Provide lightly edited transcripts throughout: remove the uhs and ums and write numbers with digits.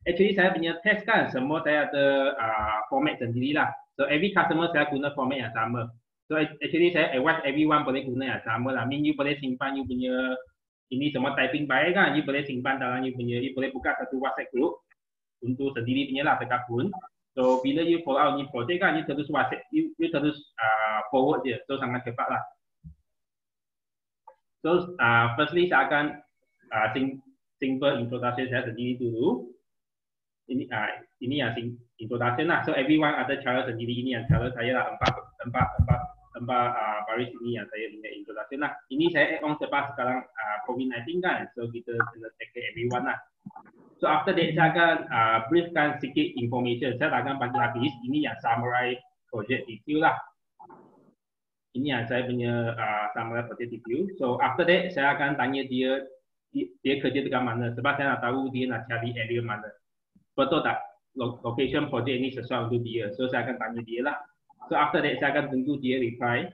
actually saya punya test kan, semua saya ada format sendirilah. So every customer saya guna format yang sama. So actually saya advise everyone boleh guna yang sama lah. Mean you boleh simpan you punya ini semua typing baik kan, you boleh simpan dalam you punya, you boleh buka satu WhatsApp group untuk sendiri punya lah dekat pun. So bila you follow out ni project kan, you terus WhatsApp, you terus forward je, so sangat cepat lah. So firstly saya akan simple introduction saya sendiri dulu. Ini yang introduction lah. So everyone ada cara sendiri, ini yang cara saya lah, empat baris ini yang saya punya introduction lah. Ini saya add on sebab sekarang COVID-19 kan, so kita kena take care everyone lah. So after that saya akan briefkan sikit information. Saya tak akan bagi habis. Ini yang summarize project detail lah. Ini yang saya punya summarize project detail. So after that saya akan tanya dia kerja dekat mana. Sebab saya nak tahu dia nak cari area mana. Betul tak? Location project ini sesuai untuk dia. So saya akan tanya dia lah. So after that saya akan tunggu dia reply.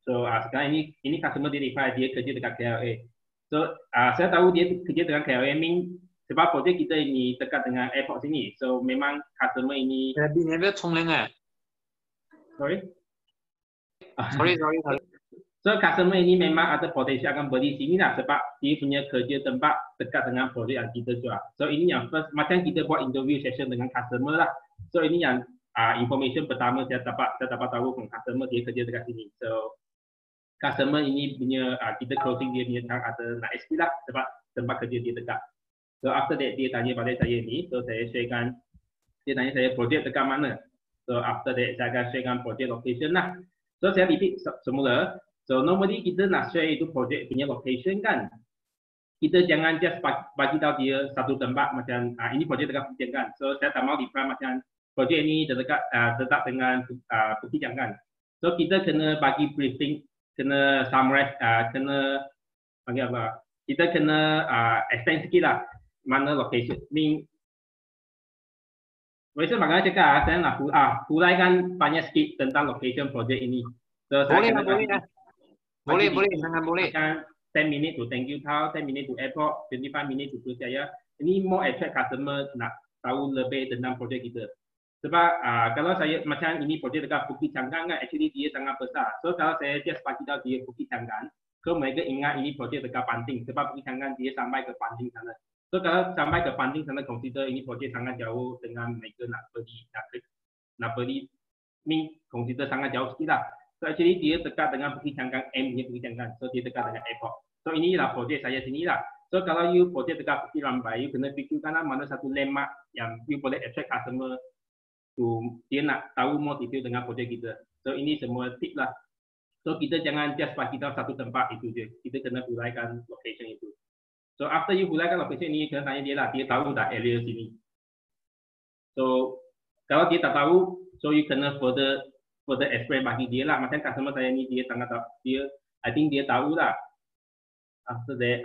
So sekarang ini customer dia reply dia kerja dekat KLA. So saya tahu dia kerja dengan KLA sebab projek kita ini dekat dengan airport sini. So memang customer ini. Sorry. Sorry. So customer ini memang ada potensi akan beli sini lah sebab dia punya kerja tempat dekat dengan projek yang kita jual. So ini yang first, macam kita buat interview session dengan customer lah. So ini yang information pertama saya dapat tahu from customer dia kerja dekat sini. So customer ini punya kita closing dia punya ada nak SP lah sebab tempat kerja dia dekat. So after that dia tanya pada saya ni, so saya sharekan, dia tanya saya projek dekat mana. So after that saya akan sharekan projek location lah. So saya repeat semula. So normally kita nak share itu projek punya location kan. Kita jangan just bagi tahu dia satu tempat macam ini projek dekat Putian kan. So saya tak mau reply macam projek ini tetap dengan Putian kan. So kita kena bagi briefing, kena summarize, kena panggil apa? Kita kena extend sikit lah mana location. Ni Biasa bagaimana cakap, saya nak huraikan banyak sikit tentang location projek ini. So, boleh, sangat boleh. 10 minit to Thank You Town, 10 minit to airport, 25 minit to Putrajaya. Ini more attract customer nak tahu lebih tentang projek kita. Sebab kalau saya macam ini projek dekat Bukit Canggan kan, actually dia sangat besar. So kalau saya just bagi tahu dia Bukit Canggan, so mereka ingat ini projek dekat Panting. Sebab Bukit Canggan dia sampai ke Panting sana. So kalau sampai ke Panting sana, consider ini projek sangat jauh dengan mereka nak beli, consider sangat jauh sikit lah. So actually dia dekat dengan Bukit Canggan, punya Bukit Canggan. So dia dekat dengan airport. So inilah projek saya sini lah. So kalau you projek dekat Bukit Rambai, you kena fikirkan lah mana satu landmark yang you boleh attract customer tu, dia nak tahu more detail dengan projek kita. So ini semua tip lah. So kita jangan just bagi tahu satu tempat itu je. Kita kena huraikan location itu. So after you huraikan location ini, kena tanya dia lah, dia tahu tak area sini. So kalau dia tak tahu, so you kena further explain bagi dia lah. Macam customer saya ni dia sangat tahu, I think dia tahu lah. After that,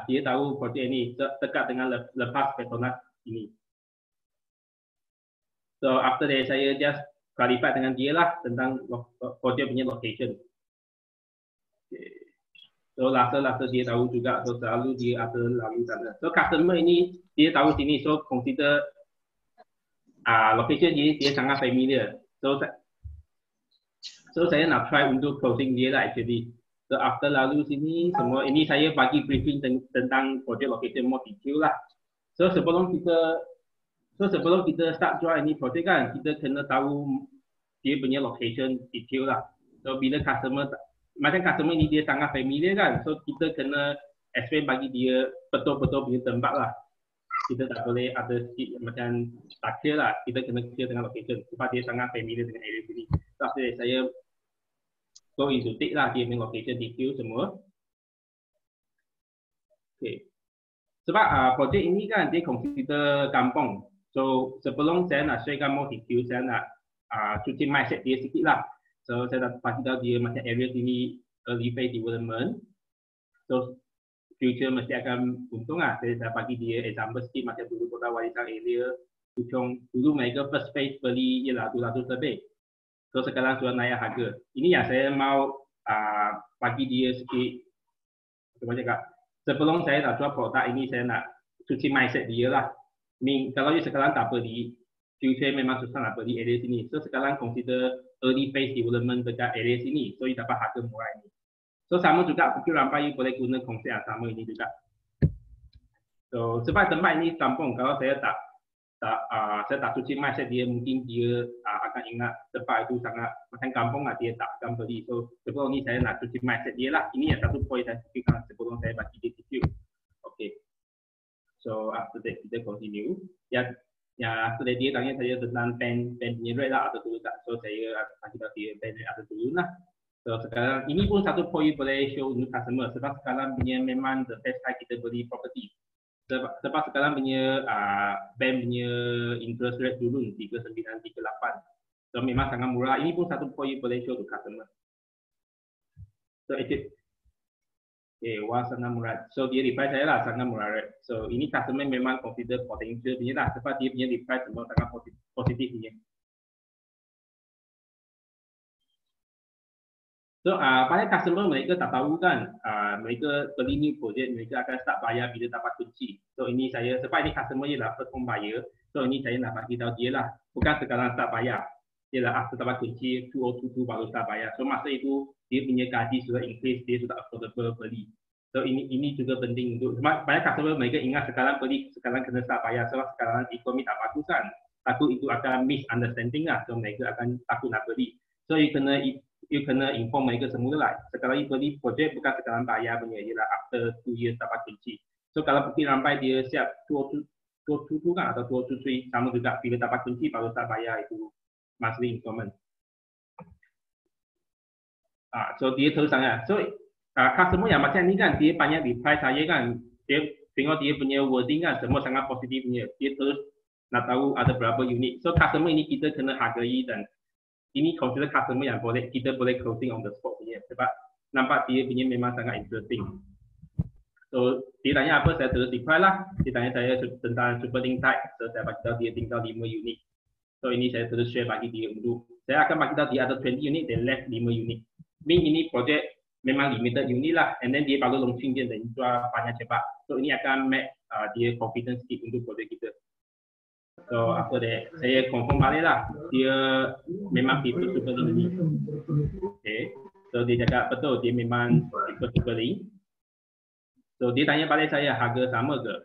dia tahu projek ini dekat dengan lepas Petronas ini. So after that saya just clarify dengan dia lah tentang projek punya location. Okay. So last dia tahu juga, so selalu dia ada lalu sana. So customer ini dia tahu sini, so consider location dia sangat familiar. So saya nak try untuk closing dia lah actually. So after lalu sini semua ini saya bagi briefing tentang project location more detail lah. So sebelum kita start jual ini project kan, kita kena tahu dia punya location detail lah. So bila macam customer ini dia sangat familiar kan, so kita kena explain bagi dia betul-betul punya tempat lah. Kita tak boleh ada sikit macam tak clear lah. Kita kena clear dengan location sebab dia sangat familiar dengan area sini. So after saya go into take lah dia punya location detail semua. Okay. Sebab projek ini kan dia consider kampung. So sebelum saya nak sharekan more detail, saya nak cuci mindset dia sikit lah. So saya dah pasti tahu dia macam area sini early phase development. So future mesti akan untung lah. Saya dah bagi dia example sikit macam dulu Kota Warisan area. Dulu mereka first phase beli ialah 200 lebih. So sekarang sudah naik harga. Ini yang saya mau bagi dia sikit, macam cakap, sebelum saya nak jual produk ini, saya nak cuci mindset dia lah. Kalau you sekarang tak beli, future memang susah nak beli area sini. So sekarang consider early phase development dekat area sini. So you dapat harga murah ini. So sama juga Bukit Rampai you boleh guna konsep yang sama ini juga. So sebab tempat ini kampung, kalau saya tak cuci mindset dia, mungkin dia akan ingat tempat itu sangat macam kampung lah, dia tak akan beli. So sebelum ni saya nak cuci mindset dia lah. Ini yang satu point saya fikirkan sebelum saya bagi dia review. Okay. So after that kita continue. Ya after that dia tanya saya tentang pen punya rate lah atau dulu tak. So saya bagi tahu dia pen rate atau dulu lah. So sekarang ini pun satu point boleh show untuk customer sebab sekarang punya memang the best time kita beli property. Sebab sekarang punya bank punya interest rate turun 3938. So memang sangat murah. Ini pun satu point boleh show to customer. So okay, wah sangat murah. So dia reply saya lah sangat murah. Right? So ini customer memang consider potential punya lah sebab dia punya reply semua sangat positif punya. So banyak customer mereka tak tahu kan, mereka beli new project mereka akan start bayar bila dapat kunci. So ini saya sebab ini customer ialah first home buyer. So ini saya nak bagi tahu dia lah, bukan sekarang start bayar. Dia lah after dapat kunci 2022 baru start bayar. So masa itu dia punya gaji sudah increase, dia sudah affordable beli. So ini juga penting untuk sebab banyak customer mereka ingat sekarang beli sekarang kena start bayar sebab sekarang ekonomi tak bagus kan. Takut itu akan misunderstanding lah. So mereka akan takut nak beli. So you kena inform mereka semula lah. Sekarang you beli projek bukan sekarang bayar punya, ialah after 2 years dapat kunci. So kalau Bukit Rampai dia siap 222 kan atau 223 sama juga bila dapat kunci baru start bayar itu monthly installment. So dia terus sangat. So customer yang macam ni kan dia banyak reply saya kan. Dia tengok dia punya wording kan semua sangat positifnya. Dia terus nak tahu ada berapa unit. So customer ini kita kena hargai dan ini consider customer yang kita boleh closing on the spot punya sebab nampak dia punya memang sangat interesting. So dia tanya apa saya terus reply lah. Dia tanya saya tentang super link type. So saya bagi tahu dia tinggal 5 unit. So ini saya terus share bagi dia untuk saya akan bagi tahu dia ada 20 unit dan left 5 unit. Ini project memang limited unit lah and then dia baru launching dia dan jual banyak cepat. So ini akan make dia confidence sikit untuk project kita. So after that saya confirm balik lah dia memang tipe super link ni. Okay. So dia cakap betul dia memang tipe super link. So dia tanya balik saya harga sama ke?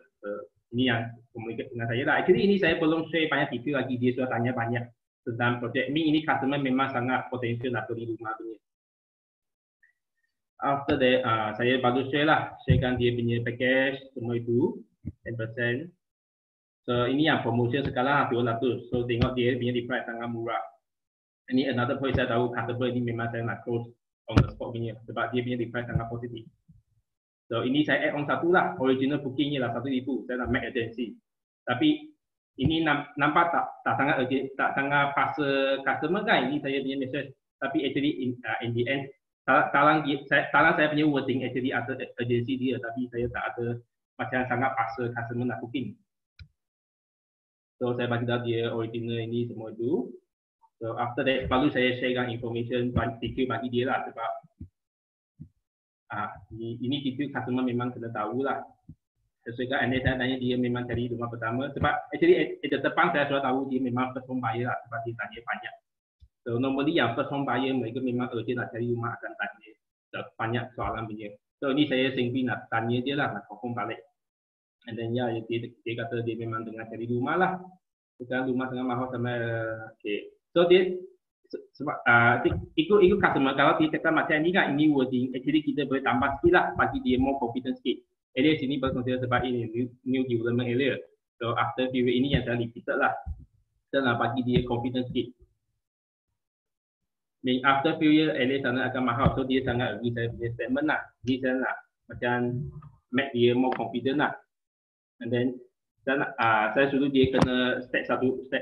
Ini yang komunikasi dengan saya lah. Actually ini saya belum share banyak detail lagi, dia sudah tanya banyak tentang projek ini customer memang sangat potensial nak beli rumah punya. After that saya baru share lah, sharekan dia punya package semua itu 10%. So ini yang promotion sekarang 200. So tengok dia punya price sangat murah. Ini another point saya tahu customer ini memang saya nak close on the spot punya sebab dia punya price sangat positif. So ini saya add on satu lah, original booking lah 1,000. Saya nak make agency. Tapi ini nampak tak sangat urgent, tak sangat fase customer kan ini saya punya message. Tapi actually in the end talang saya punya wording actually ada urgency dia tapi saya tak ada macam sangat fase customer nak booking. So saya bagi tahu dia original ini semua itu. So after that baru saya sharekan information detail bagi dia lah sebab ini detail customer memang kena tahu lah. Sesuai kan saya tanya dia memang cari rumah pertama sebab actually di depan saya sudah tahu dia memang first home buyer lah sebab dia tanya banyak. So normally yang first home buyer mereka memang urgent nak cari rumah akan tanya banyak soalan punya. So ini saya sendiri nak tanya dia lah, nak confirm balik. And then ya dia kata dia memang tengah cari rumah lah. Sekarang rumah tengah mahal sama. Okay. So dia sebab ikut customer kalau dia cakap macam ni kan ini wording actually kita boleh tambah sikit lah bagi dia more confidence sikit. Area sini berkonsider sebab ini new development area. So after few ini yang saya repeated lah. Saya nak bagi dia confidence sikit. After few years area sana akan mahal. So dia sangat agree saya punya statement lah. Jadi saya nak macam make dia more confident lah. And then saya suruh dia kena step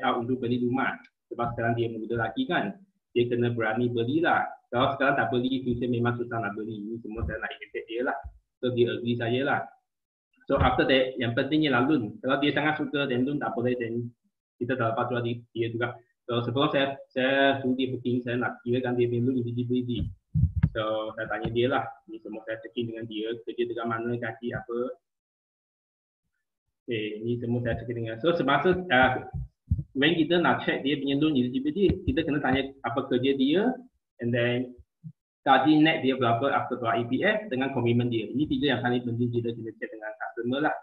out untuk beli rumah. Sebab sekarang dia muda lagi kan. Dia kena berani belilah. Kalau sekarang tak beli, future memang susah nak beli. Ini semua saya nak educate dia lah. So dia agree saya lah. So after that, yang pentingnya lah loan. Kalau dia sangat suka dan loan tak boleh, then kita tak dapat jual dia juga. So sebelum saya suruh dia booking, saya nak kirakan dia punya loan eligibility. So saya tanya dia lah, ini semua saya checking dengan dia, kerja dekat mana, gaji apa. Okay, ini semua saya checking dengan. So semasa when kita nak check dia punya loan eligibility, kita kena tanya apa kerja dia, and then gaji net dia berapa after keluar EPF dengan komitmen dia. Ini tiga yang paling penting kita kena check dengan customer lah.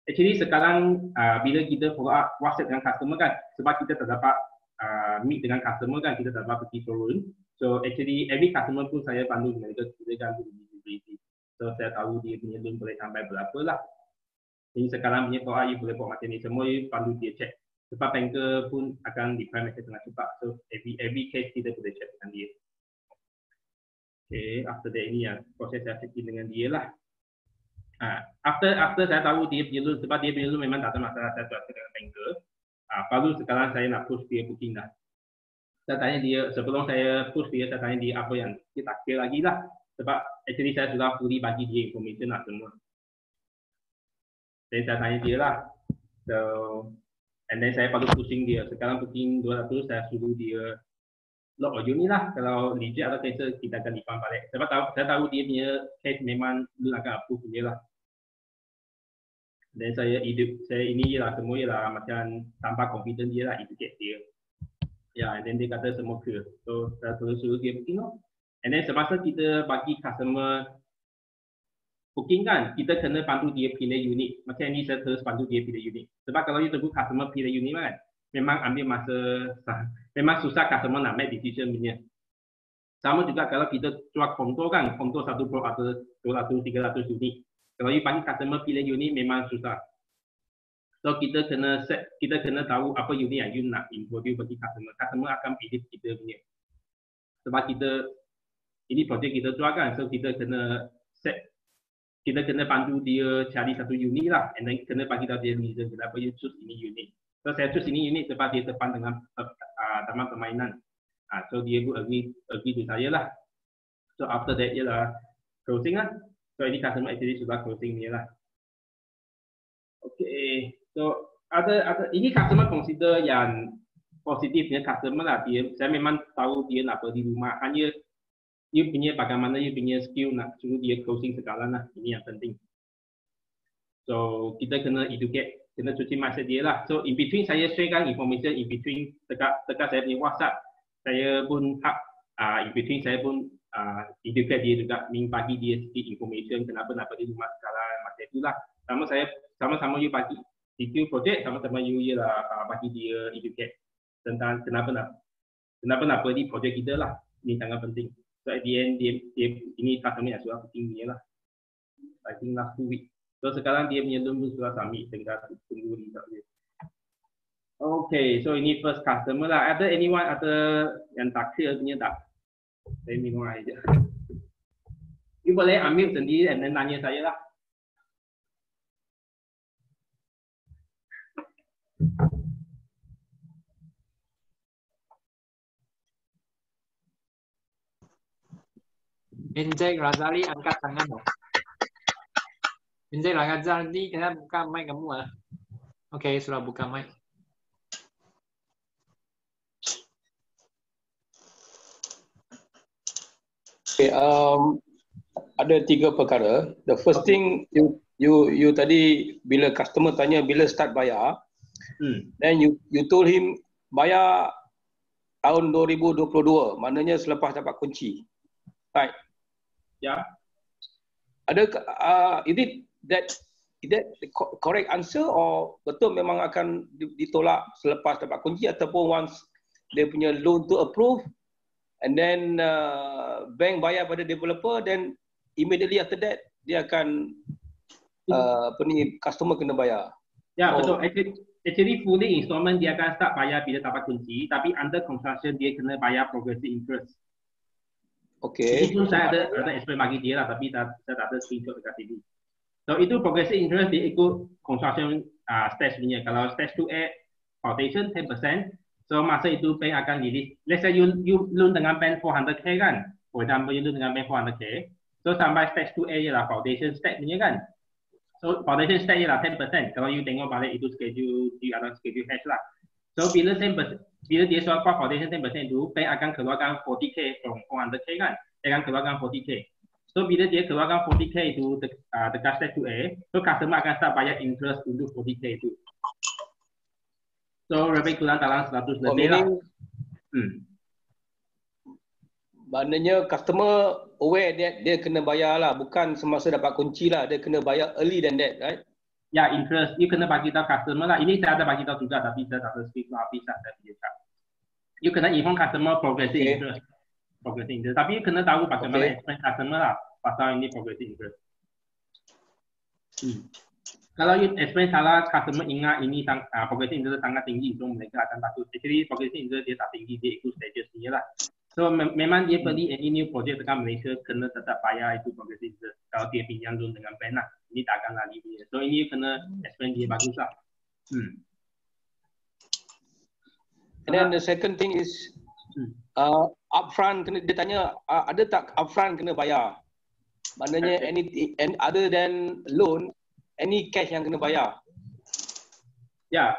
Actually sekarang bila kita follow up WhatsApp dengan customer kan, sebab kita tak dapat meet dengan customer kan, kita tak dapat pergi turun. So actually every customer pun saya pandu mereka kan eligibility. So saya tahu dia punya loan boleh sampai berapa lah. Jadi sekarang punya follow up you boleh buat macam ni, semua you pandu dia check. Sebab banker pun akan reply mereka tengah cepat. So every case kita boleh check dengan dia. Okay, after that ini ya proses saya check dengan dia lah. After saya tahu dia punya loan, sebab dia punya loan memang tak ada masalah, saya buat dengan banker. Baru sekarang saya nak push dia booking dah. Saya tanya dia, sebelum saya push dia, saya tanya dia apa yang kita tak kira lagi lah. Sebab actually saya sudah fully bagi dia information lah semua. Jadi saya tanya dia lah. So, and then saya baru pushing dia. Sekarang booking 200, saya suruh dia log audio ni lah. Kalau legit atau cancel, kita akan refund balik. Sebab saya tahu dia punya case memang belum akan approve dia lah. Dan saya ini lah semua lah macam tambah confident dia lah, educate dia. Ya, and then dia kata semua clear. So saya terus suruh dia booking lah. And then semasa kita bagi customer booking kan, kita kena bantu dia pilih unit. Macam ni saya terus bantu dia pilih unit. Sebab kalau you tunggu customer pilih unit kan, memang ambil masa, memang susah customer nak make decision punya. Sama juga kalau kita jual konto kan, konto satu pro atau 200, 300 unit. Kalau you bagi customer pilih unit memang susah. So kita kena tahu apa unit yang you nak introduce bagi customer. Customer akan pilih kita punya. Sebab ini projek kita jual kan, so kita kena bantu dia cari satu unit lah, and then kena bagi tahu dia reason kenapa you choose ini unit. So saya choose ini unit sebab dia depan dengan taman permainan. So dia pun agree to saya lah. So after that ialah closing lah. So ini customer actually sudah closing ni lah. Okay. So ini customer consider yang positifnya customer lah. Saya memang tahu dia nak pergi rumah. Hanya you punya bagaimana you punya skill nak suruh dia closing sekarang lah. Ini yang penting. So kita kena educate, kena cuci mindset dia lah. So in between saya sharekan information, in between dekat saya punya WhatsApp, saya pun in between saya pun educate dia juga, bagi dia sedikit information kenapa nak pergi rumah sekarang macam itulah. Sama-sama you bagi detail project, sama-sama you ialah bagi dia educate tentang kenapa nak pergi project kita lah. Ini sangat penting. So at the end dia ini customer yang sudah booking dia lah. I think last 2 weeks. So sekarang dia punya loan sudah submit, tinggal tunggu result dia. Okay, so ini first customer lah. Ada anyone yang tak clear punya tak? Saya minum air je. You boleh ambil sendiri dan tanya saya lah. Encik Razali angkat tangan. Encik Razali, kita buka mic kamu ah. Okey, sudah buka mic. Okay, ada 3 perkara. The first thing you tadi bila customer tanya bila start bayar, then you told him bayar tahun 2022, maknanya selepas dapat kunci. Right. Ya. Ada is that the correct answer or betul memang akan ditolak selepas dapat kunci ataupun once dia punya loan tu approve and then bank bayar pada developer, then immediately after that dia akan customer kena bayar. Ya, betul. Actually fully installment dia akan start bayar bila dapat kunci, tapi under construction dia kena bayar progressive interest. Okay. Itu saya ada explain bagi dia lah, tapi saya tak ada screenshot dekat sini. So itu progressive interest dia ikut construction stage punya. Kalau stage 2A foundation 10%, so masa itu bank akan release. Let's say you loan dengan bank 400k kan, for example you loan dengan bank 400k, so sampai stage 2A ialah foundation stage punya kan. So foundation stage ialah 10%. Kalau you tengok balik itu schedule di atas schedule H lah. So bila dia swap foundation 10% itu, bank akan keluarkan 40k from 400k kan. dia akan keluarkan 40K. So bila dia keluarkan 40K itu dekat step 2A, so customer akan start bayar interest untuk 40K itu. So lebih kurang dalam 100 lebih lah. Maknanya customer aware dia kena bayar lah, bukan semasa dapat kunci lah, dia kena bayar early than that, right? Ya, interest, you kena bagi tahu customer lah. Ini saya ada bagi tahu juga, tapi saya tak ada speak lah, habis saya cakap. You kena inform customer progressive interest. Progressive interest. Tapi you kena tahu bagaimana explain customer lah pasal ini progressive interest. Kalau you explain salah, customer ingat ini progressive interest sangat tinggi, so mereka akan takut. Actually, progressive interest dia tak tinggi, dia ikut stages ni lah. So memang dia beli any new project dekat Malaysia kena tetap bayar itu progressive interest. Kalau dia pinjam loan dengan bank lah, ini tak akan lari dia. So ini kena explain dia bagus lah. And then the second thing is upfront, dia tanya ada tak upfront kena bayar? Maknanya anything and other than loan, any cash yang kena bayar? Ya.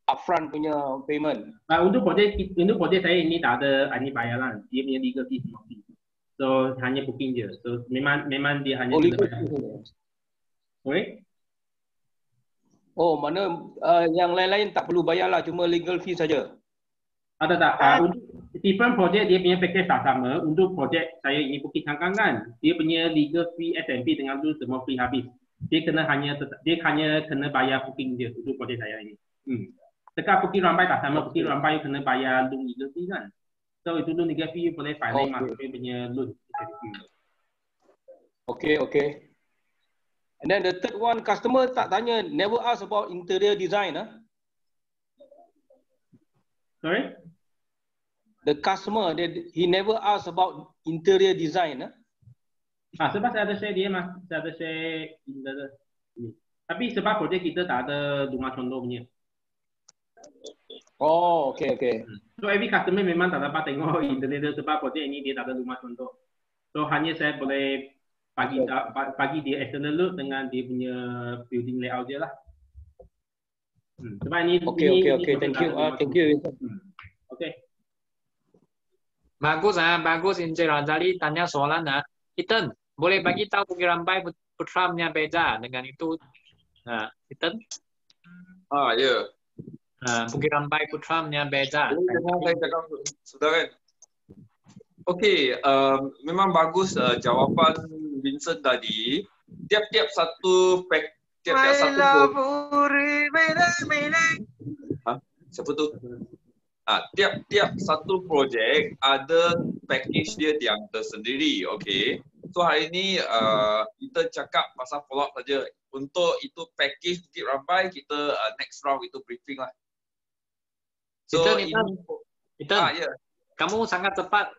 Upfront punya payment. Untuk projek saya ini tak ada ini bayaran, dia punya legal fee semua fee. So hanya booking je. So memang dia hanya kena bayar. Sorry? Oh, mana yang lain-lain tak perlu bayar lah, cuma legal fee saja. Ada tak? Untuk different project dia punya package tak sama. Untuk projek saya ini Bukit Cangkang kan, dia punya legal fee SMP dengan tu semua free habis. Dia hanya kena bayar booking je untuk projek saya ini. Dekat Bukit Rambai tak sama, Bukit Rambai kena bayar loan legal fee kan. So itu loan legal fee boleh pilih masuk dia punya loan. Okay. And then the third one, customer tak tanya, never ask about interior design. Sorry? The customer, he never ask about interior design. Sebab saya ada share dia mas, saya ada share interior. Tapi sebab projek kita tak ada rumah contoh punya. Oh, okay. So every customer memang tak dapat tengok interior sebab projek ini dia tak ada rumah contoh. So hanya saya boleh bagi dia external look dengan dia punya building layout je lah. Sebab ini Okay. Thank you. Okay. Bagus Encik Razali tanya soalan Ethan, boleh bagi tahu Bukit Rambai Putra punya beza dengan itu? Ethan? Ya. Bukit Rambai Putra punya beza. Saya cakap sudah kan? Okey, memang bagus jawapan Vincent tadi. Tiap-tiap satu siapa tu? Tiap-tiap satu projek ada package dia yang tersendiri, okey. So hari ini kita cakap pasal follow up saja. Untuk itu package Bukit Rambai kita next round itu briefing lah. So Ethan, kamu sangat cepat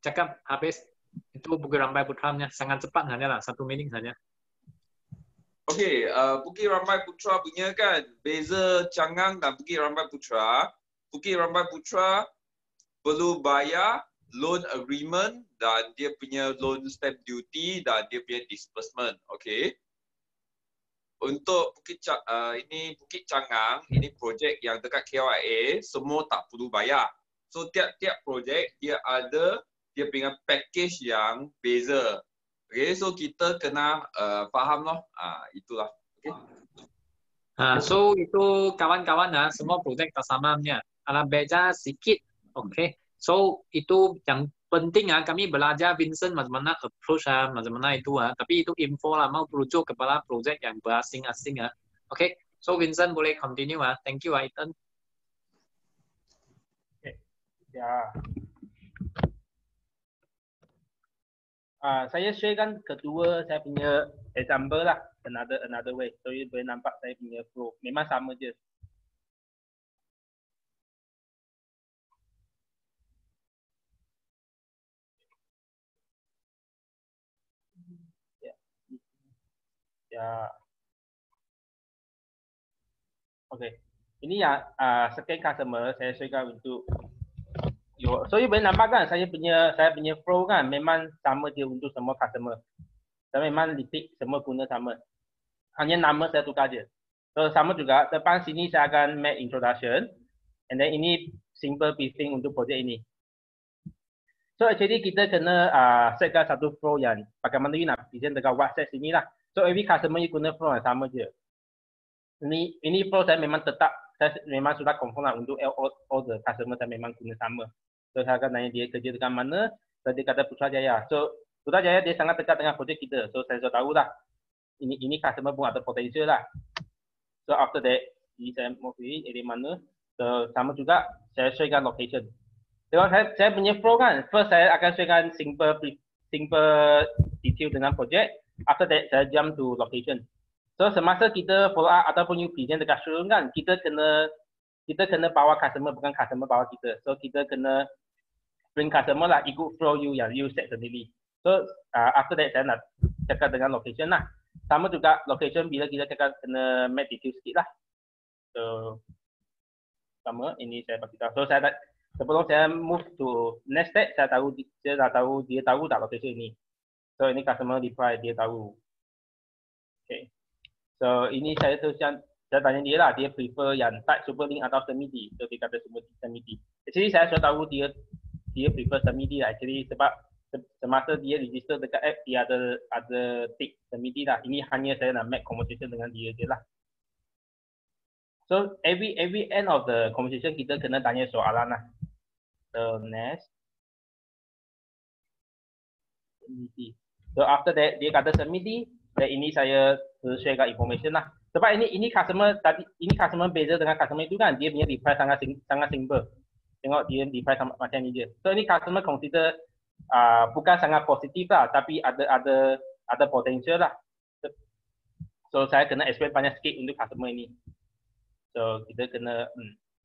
cakap habis itu Bukit Rambai Putranya sangat cepat hanyalah 1 minit saja. Okey, Bukit Rambai Putra punya kan beza Changang dan Bukit Rambai Putra. Bukit Rambai Putra perlu bayar loan agreement dan dia punya loan stamp duty dan dia punya disbursement. Okey. Untuk Bukit Changang, ini projek yang dekat KLIA, semua tak perlu bayar. So tiap-tiap projek dia ada dia punya package yang beza. Okay, so kita kena faham loh. Itulah. Okay. So itu kawan-kawan semua projek tak samanya. Ada beza sedikit. Okay. So itu yang penting kami belajar Vincent macam mana approach macam mana itu tapi itu info lah mau merujuk kepada projek yang berasing-asing Okay. So Vincent boleh continue Thank you Ethan. Okay. Ya. Saya sharekan kedua saya punya example lah, another way. So you boleh nampak saya punya flow memang sama je. Ya. Okay. Ini yang second customer saya sharekan untuk so you boleh nampak kan saya punya flow kan memang sama je untuk semua customer. Saya memang repeat semua guna sama. Hanya nama saya tukar je. So sama juga depan sini saya akan make introduction and then ini simple briefing untuk projek ini. So actually kita kena setkan satu flow yang bagaimana you nak present dekat WhatsApp sini lah. So every customer you guna flow yang sama je. Ini flow saya memang tetap, saya memang sudah confirm lah untuk all the customer saya memang guna sama. So saya akan tanya dia kerja dekat mana, so dia kata Putrajaya. So Putrajaya dia sangat dekat dengan projek kita. So saya sudah tahu lah, ini customer pun ada potential lah. So after that, saya mau pilih area mana. So sama juga saya sharekan location. Tengok saya punya flow kan, first saya akan sharekan simple detail dengan projek. After that, saya jump to location. So semasa kita follow up ataupun you present dekat showroom kan, kita kena bawa customer, bukan customer bawa kita. So kita kena bring customer lah, ikut flow you yang you set sendiri. So after that, saya nak cakap dengan location lah. Sama juga location bila kita cakap kena make detail sikit lah. So sama, ini saya bagi tahu. So saya sebelum saya move to next step, saya dah tahu dia tahu tak location ini. So ini customer reply, dia tahu. Okay. So ini saya tanya dia lah, dia prefer yang type super link atau semi-D. So dia kata semi-D. Actually saya sudah tahu dia prefer semi-D lah. Actually sebab semasa dia register dekat app, dia ada tick semi-D lah. Ini hanya saya nak make conversation dengan dia je lah. So every end of the conversation kita kena tanya soalan lah. So next. So after that dia kata semi-D, dan ini saya sharekan information lah. Sebab ini customer beza dengan customer itu kan, dia punya reply sangat simple. Tengok dia reply macam ni je. So ini customer consider bukan sangat positif lah, tapi ada potential lah. So saya kena explain banyak sikit untuk customer ini. So kita kena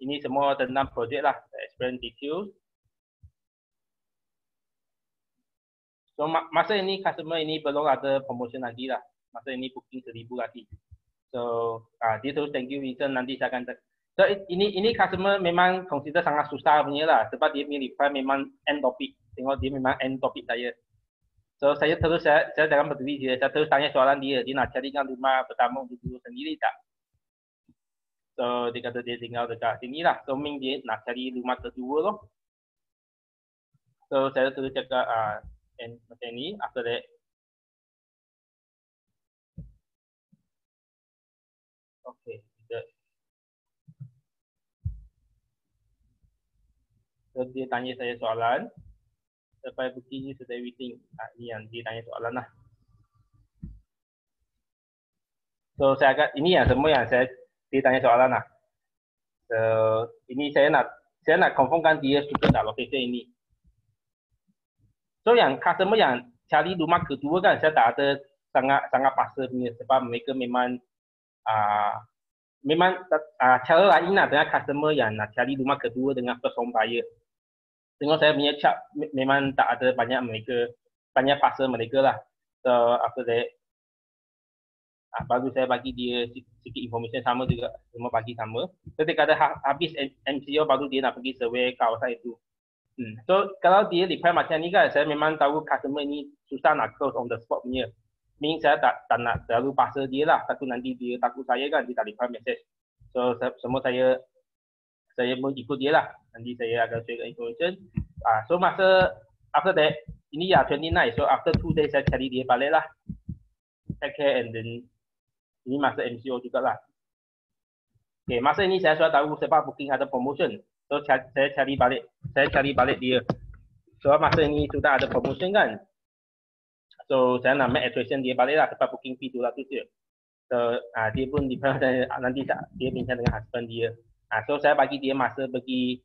ini semua tentang projek lah, explain details. So masa ini customer ini belum ada promotion lagi lah. Masa ini booking 1000 lagi. So dia terus thank you Vincent, nanti saya akan. So ini customer memang consider sangat susah punya lah, sebab dia punya reply memang end topic. Tengok dia memang end topic saya. So saya jangan berdiri dia, saya terus tanya soalan dia nak carikan rumah pertama untuk dulu sendiri tak? So dia kata dia tinggal dekat sini lah. So Ming dia nak cari rumah kedua loh. So saya terus cakap macam ni. After that, okay. So dia tanya saya soalan. Sampai bukti ni sudah everything. Ini yang dia tanya soalan lah. So saya agak ini yang semua yang dia tanya soalan lah. So ini saya nak confirmkan dia suka tak location ini. So yang customer yang cari rumah kedua kan, saya tak ada sangat paksa punya, sebab mereka memang cara lain lah dengan customer yang nak cari rumah kedua dengan first home buyer. Tengok saya punya chat memang tak ada banyak paksa mereka lah. So after that, baru saya bagi dia sikit information sama juga, semua bagi sama. Ketika ada habis MCO baru dia nak pergi survey kawasan itu. So kalau dia reply macam ni kan, saya memang tahu customer ni susah nak close on the spot punya. Meaning saya tak nak terlalu paksa dia lah, takut nanti dia takut saya kan, dia tak reply message. So semua saya mau ikut dia lah, nanti saya akan share information. So masa after that, ini ya 29, so after 2 days saya cari dia balik lah. Take care and then ini masa MCO juga lah. Okay, masa ini saya sudah tahu sebab booking ada promotion. So saya cari balik dia. So masa ini sudah ada promotion kan. So saya nak make attraction dia balik lah, sebab booking fee 200 je. So dia pun nanti dia bincang dengan husband dia. So saya bagi dia masa pergi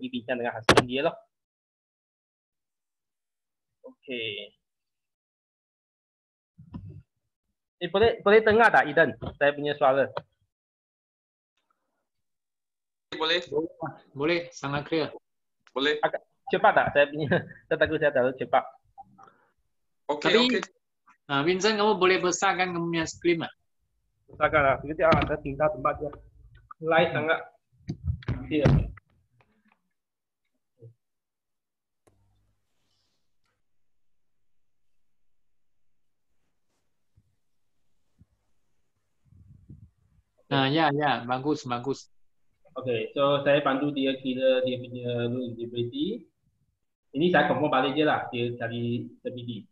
bincang dengan husband dia loh. Okay. Boleh dengar tak Eden? Saya punya suara. Boleh, sangat clear. Boleh. Cepat tak? Saya takut saya terlalu cepat. Okey. Vincent, kamu boleh besarkan kamu punya screen tak? Besarkan lah. Sekejap saya tinggal tempat dia. Live sangat. Clear. Ya, bagus. Okay, so saya bantu dia kira dia punya rule eligibility. Ini saya confirm balik je lah, dia cari termidi.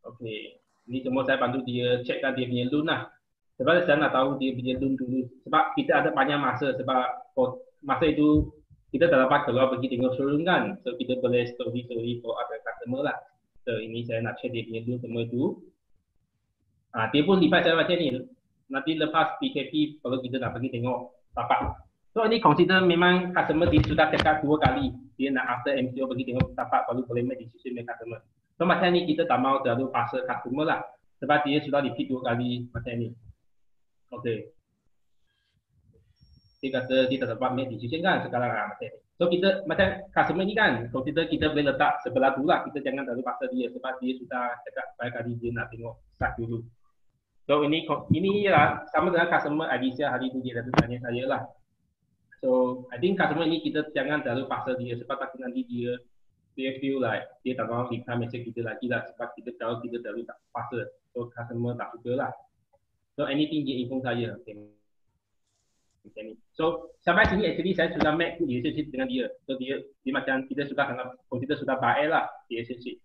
Okey, ini semua saya bantu dia checkkan dia punya loan lah. Sebab saya nak tahu dia punya loan dulu. Sebab kita ada banyak masa, sebab masa itu kita tak dapat keluar pergi tengok showroom kan. So kita boleh story for other customer lah. So ini saya nak check dia punya loan semua itu. Dia pun reply saya macam ni. Nanti lepas PKP kalau kita nak pergi tengok tapak. So ini consider memang customer dia sudah cakap 2 kali. Dia nak after MCO pergi tengok tapak baru boleh make decision dengan customer. So macam ni kita tak mau terlalu paksa customer lah. Sebab dia sudah repeat 2 kali macam ni. Okey. Dia kata dia tak dapat make decision kan sekarang macam ni. So kita macam customer ni kan, consider kita boleh letak sebelah tu lah. Kita jangan terlalu paksa dia sebab dia sudah cakap banyak kali dia nak tengok start dulu. So ini lah sama dengan customer Adisha hari tu dia dah tanya saya lah. So I think customer ni kita jangan terlalu paksa dia sebab takut nanti dia feel like dia tak mahu reply message kita lagi lah sebab kita tahu kita terlalu tak paksa. So customer tak suka lah. So anything dia inform saya. Okay. So sampai sini actually saya sudah make relationship dengan dia. So dia macam kita sudah baik lah relationship.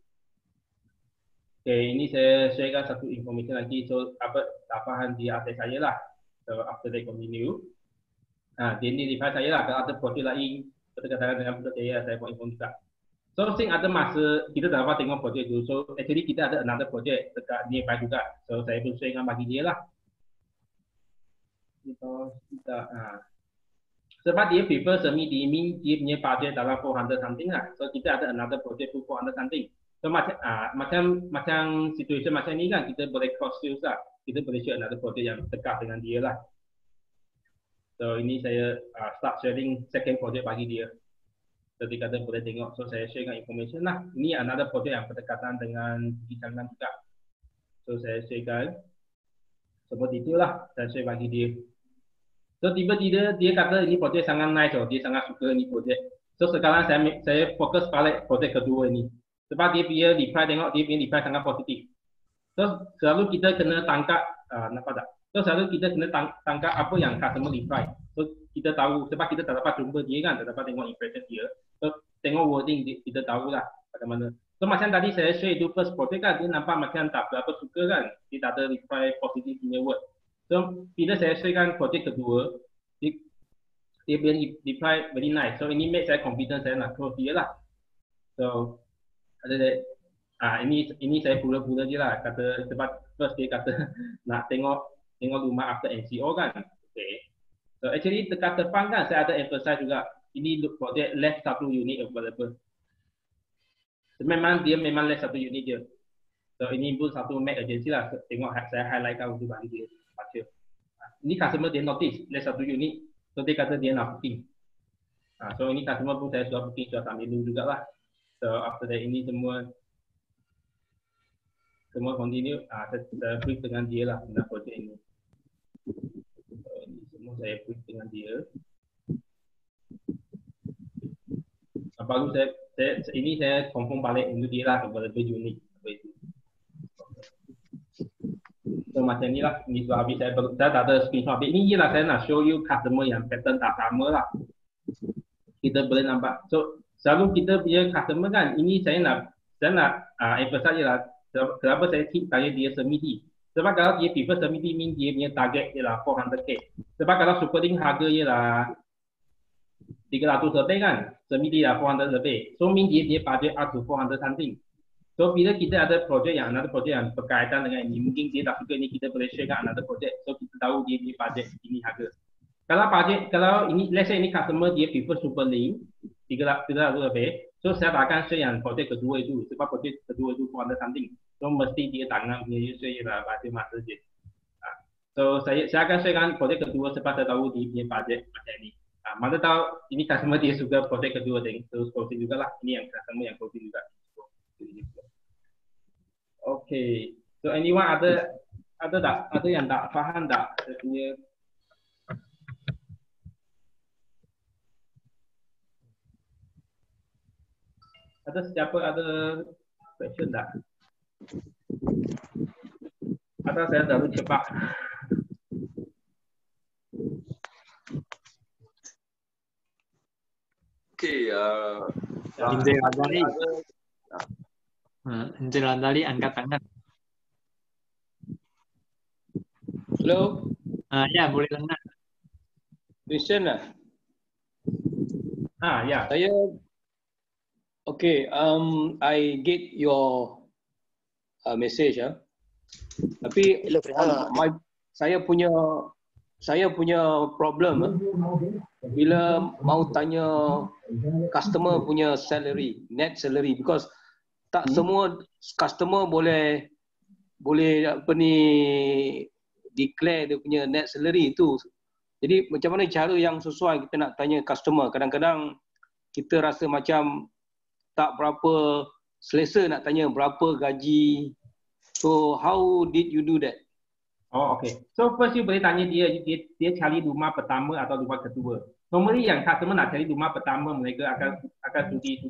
Okay, ini saya sharekan satu information lagi. So apa tapahan dia update saya lah. So after they continue. Dia ni reply saya lah. Kalau ada projek lain berkaitan dengan projek saya buat inform juga. So since ada masa kita dah dapat tengok projek tu. So actually kita ada another project dekat nearby juga. So saya pun sharekan bagi dia lah. Sebab dia prefer semi dimming dia punya budget dalam 400 something lah. So kita ada another project tu 400 something. So macam situation macam ni kan kita boleh cross sales lah. Kita boleh share another project yang dekat dengan dia lah. So ini saya start sharing second project bagi dia. So dia kata boleh tengok. So saya sharekan information lah. Ini another project yang berdekatan dengan Changan juga. So saya sharekan semua detail lah. Saya share bagi dia. So tiba-tiba dia kata ini projek sangat nice oh. Dia sangat suka ni projek. So sekarang saya fokus balik projek kedua ini. Sebab dia punya reply tengok dia punya reply sangat positif. So selalu kita kena tangkap nampak tak? So selalu kita kena tangkap apa yang customer reply. So kita tahu sebab kita tak dapat jumpa dia kan, tak dapat tengok impression dia. So tengok wording kita tahulah bagaimana. So macam tadi saya share itu first project kan, dia nampak macam tak berapa suka kan. Dia tak ada reply positif punya word. So bila saya sharekan project kedua, dia punya reply very nice. So ini make saya confident saya nak close dia lah. So ini saya pula-pula je lah kata sebab first dia kata nak tengok rumah after MCO kan. Okay. So actually dekat depan kan saya ada emphasize juga ini project less satu unit available. So, memang less satu unit je. So ini pun satu make agency lah. Tengok saya highlightkan untuk bagi dia baca. Ini customer dia notice less satu unit. So dia kata dia nak booking. So ini customer pun saya sudah booking, sudah ambil dulu juga lah. So after that ini semua continue. Saya brief dengan dia lah tentang projek ini. So, ini semua saya brief dengan dia. Baru saya confirm balik untuk dia lah available unit apa itu. So macam ni lah. Ini sudah habis saya tak ada screenshot habis. Ini je lah saya nak show you customer yang pattern tak sama lah. Kita boleh nampak. So selalu kita punya customer kan, ini saya nak emphasize je lah. Kenapa saya keep tanya dia semi-D. Sebab kalau dia prefer semi-D mean dia punya target ialah 400k. Sebab kalau superlink harga ialah 300 lebih kan, semi-D lah 400 lebih. So mean dia budget up to 400 something. So bila kita ada projek yang another projek yang berkaitan dengan ini, mungkin dia tak suka ini, kita boleh share kan another projek. So kita tahu dia punya budget ini harga. Kalau ini let's say ini customer dia prefer superlink 300 lebih. So saya akan share yang projek kedua itu sebab projek kedua itu 400 something. So mesti dia tangan punya user ialah budget masa je. So saya akan share kan projek kedua sebab saya tahu dia punya budget macam ini. Mana tahu ini customer dia suka projek kedua terus closing juga lah. Ini yang customer yang closing juga. Okay. So anyone ada yang tak faham tak? Saya punya ada siapa ada question tak? Atau saya terlalu cepat? Okay, Injil Radali. Injil Radali angkat tangan. Hello, Ya, boleh dengar. Vincent lah. Ya. Saya, okay, I get your message Tapi saya punya problem bila mau tanya customer punya salary, net salary, because tak semua customer boleh apa ni declare dia punya net salary itu. Jadi macam mana cara yang sesuai kita nak tanya customer? Kadang-kadang kita rasa macam tak berapa selesa nak tanya berapa gaji. So how did you do that? Oh, okay. So first you boleh tanya dia cari rumah pertama atau rumah kedua. Normally yang customer nak cari rumah pertama, mereka akan sudi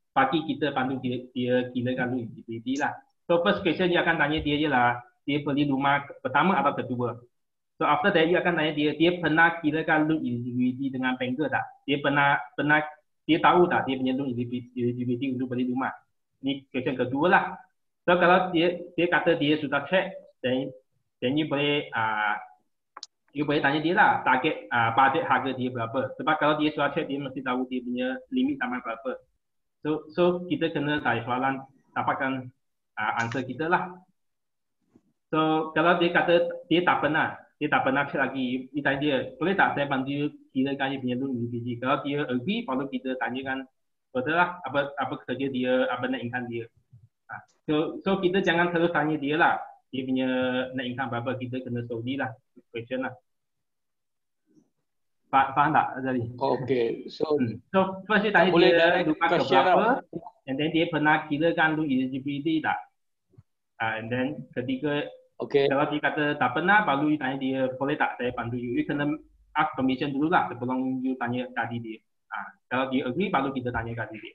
bagi kita bantu dia kirakan eligibility lah. So first question dia akan tanya dia je lah, dia beli rumah pertama atau kedua. So after that, you akan tanya dia pernah kirakan loan eligibility dengan banker tak? Dia tahu tak dia punya loan eligibility untuk beli rumah? Ini question kedua lah. So kalau dia kata dia sudah check, then you boleh tanya dia lah target budget harga dia berapa. Sebab kalau dia sudah check, dia mesti tahu dia punya limit sampai berapa. So kita kena tanya soalan, dapatkan answer kita lah. So kalau dia kata dia tak pernah check lagi, kita tanya dia, boleh tak saya bantu kirakan dia punya loan eligibility? Kalau dia agree, baru kita tanyakan betul lah apa kerja dia, apa net income dia. So kita jangan terus tanya dia lah, dia punya net income berapa, kita kena solve lah question lah. Faham tak tadi? Okay, so first dia tanya dia rumah ke berapa, and then dia pernah kirakan loan eligibility tak? And then ketiga, kalau dia kata tak pernah, baru you tanya dia, boleh tak saya bantu you? You kena ask permission dulu lah sebelum you tanya gaji dia. Kalau dia agree, baru kita tanya gaji dia.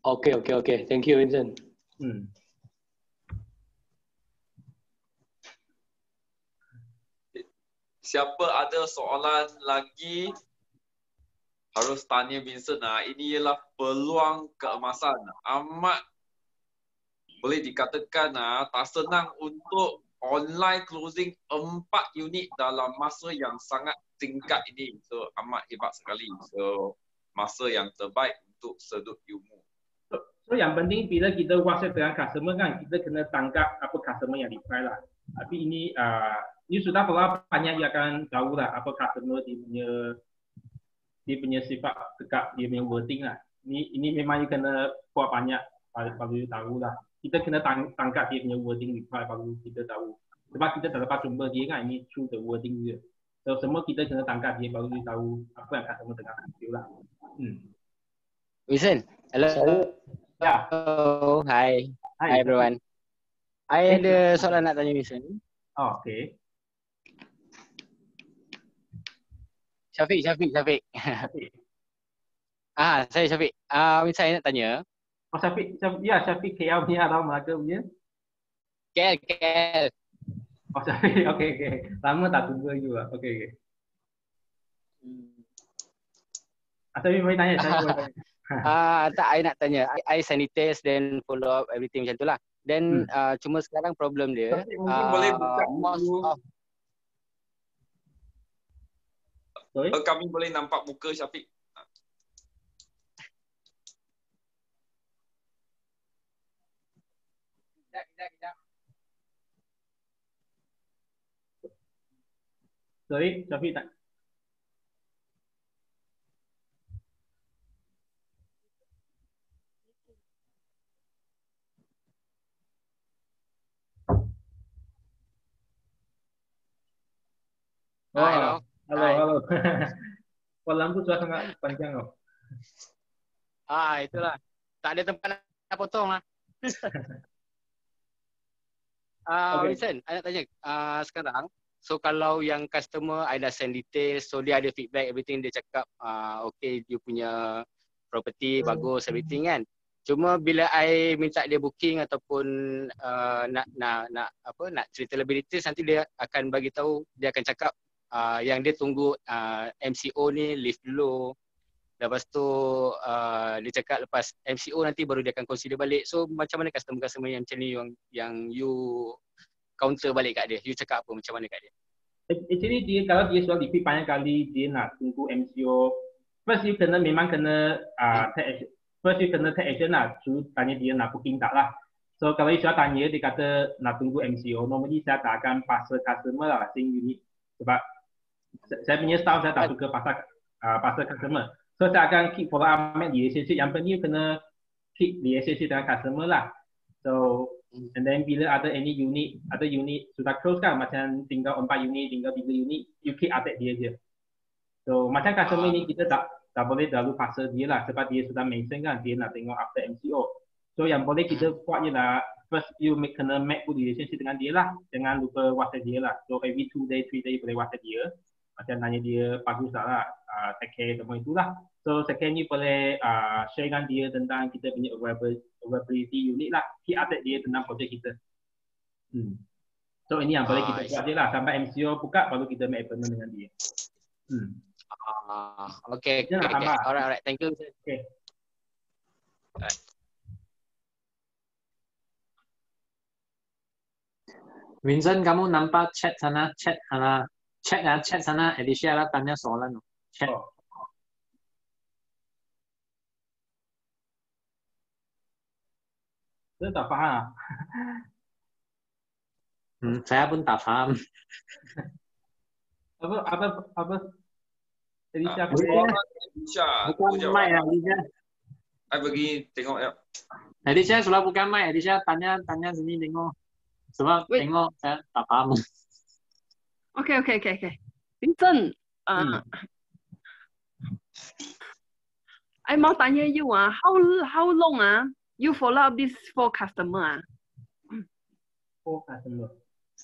Okay. Thank you, Vincent. Siapa ada soalan lagi harus tanya Vincent. Ini ialah peluang keemasan. Amat boleh dikatakan tak senang untuk online closing 4 unit dalam masa yang sangat singkat ini. So amat hebat sekali. So masa yang terbaik untuk sedut ilmu. So yang penting bila kita WhatsApp dengan customer kan, kita kena tangkap apa customer yang reply lah. Tapi ini sudah berapa banyak dia akan tahu lah apa customer dia punya sifat dekat, dia punya wording lah. Ini memang you kena buat banyak baru you tahu lah. Kita kena tangkap dia punya wording reply baru kita tahu. Sebab kita tak dapat jumpa dia kan, ini through the wording dia. So semua kita kena tangkap dia baru dia tahu apa yang customer tengah fikir lah. Vincent, hello. Ya. Hello, hi everyone. I ada soalan nak tanya Vincent. Oh, okay. Syafiq. Saya Syafiq. Saya nak tanya. Oh, Syafiq KL punya atau Melaka punya? KL. Oh, Syafiq, okay. Lama tak jumpa juga. Okay. Syafiq boleh tanya, Tak, I nak tanya. I sanitize then follow up everything macam tu lah. Then cuma sekarang problem dia. Mungkin boleh buka kami boleh nampak muka Syafiq. Kejap. Sorry, Syafiq tak. Halo. Wah, lampu sudah sangat panjang loh. Itulah. Tak ada tempat nak potong lah. Vincent, I nak tanya. Sekarang, so kalau yang customer I dah send details, so dia ada feedback, everything dia cakap, okay, dia punya property bagus, everything kan. Cuma bila I minta dia booking ataupun nak cerita lebih details, nanti dia akan bagi tahu, dia akan cakap yang dia tunggu MCO ni lift dulu Lepas tu dia cakap lepas MCO nanti baru dia akan consider balik. So macam mana customer-customer yang macam ni yang you counter balik kat dia? You cakap apa macam mana kat dia? Actually dia kalau dia sudah repeat banyak kali dia nak tunggu MCO. First you memang kena take action lah. Suruh tanya dia nak booking tak lah. So kalau you sudah tanya dia kata nak tunggu MCO, normally saya tak akan pasal customer lah sing unit sebab saya punya staff saya tak suka pasal customer. So saya akan keep follow up relationship. Yang penting you kena keep relationship dengan customer lah. So and then bila ada unit sudah close kan, macam tinggal 4 unit, tinggal 3 unit, you keep update dia je. So macam customer ni kita tak boleh terlalu pasal dia lah sebab dia sudah mention kan dia nak tengok after MCO. So yang boleh kita buat je lah, first you kena make good relationship dengan dia lah. Jangan lupa WhatsApp dia lah. So every 2 day, 3 day boleh WhatsApp dia. Macam tanya dia bagus tak lah, take care semua itulah. So second ni boleh share dengan dia tentang kita punya availability unit lah. Keep update dia tentang projek kita. So ini yang boleh kita buat je lah. Sampai MCO buka baru kita make appointment dengan dia. Okay. Alright. Thank you. Okay. Alright. Vincent, kamu nampak chat sana, chat sana, Alicia lah tanya soalan. Chat. Saya tak faham. Saya pun tak faham. Apa? Alicia. Bukan mic ya, Alicia. Saya pergi tengok ya. Alicia sudah bukan mic, Alicia tanya sini tengok. Sebab tengok saya tak paham. Okay. Vincent, I mau tanya you how long you follow up this 4 customer 4 customer.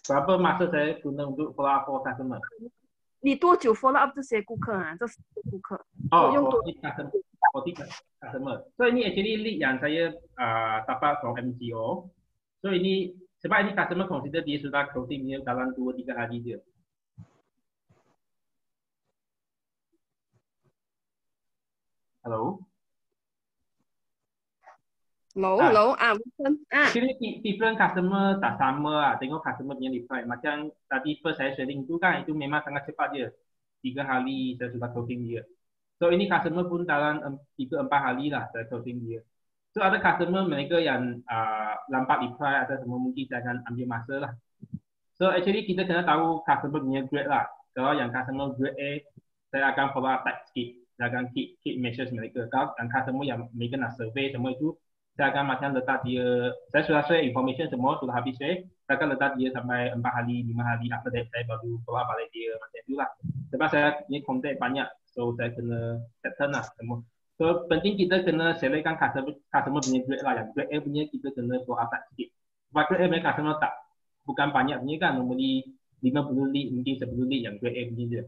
Berapa masa saya guna untuk follow up 4 customer? 你多久 follow up 这些顾客这10个顾客？用多40 customer. So ini actually lead yang saya dapat from MCO. So ini sebab ini customer consider dia sudah closing dia dalam 2-3 hari je. Hello. Actually different customer tak sama lah. Tengok customer punya reply. Macam tadi first saya sharing tu kan, itu memang sangat cepat je. 3 hari saya sudah closing dia. So ini customer pun dalam 3-4 hari lah saya closing dia. So ada customer mereka yang lambat reply atau semua mungkin saya akan ambil masa lah. So actually kita kena tahu customer punya grade lah. Kalau yang customer grade A, saya akan follow up tight sikit. Saya akan keep message mereka. Kalau yang customer yang mereka nak survey semua itu, saya akan macam letak dia, saya sudah share information semua, sudah habis share, saya akan letak dia sampai 4 hari, 5 hari, after that saya baru follow up balik dia macam itulah. Sebab saya punya kontak banyak, so saya kena settle lah semua. So penting kita kena selectkan customer punya grade lah, yang grade A punya kita kena follow up sikit. Sebab grade A punya customer bukan banyak punya kan, normally 50 lead, mungkin 10 lead yang grade A punya je.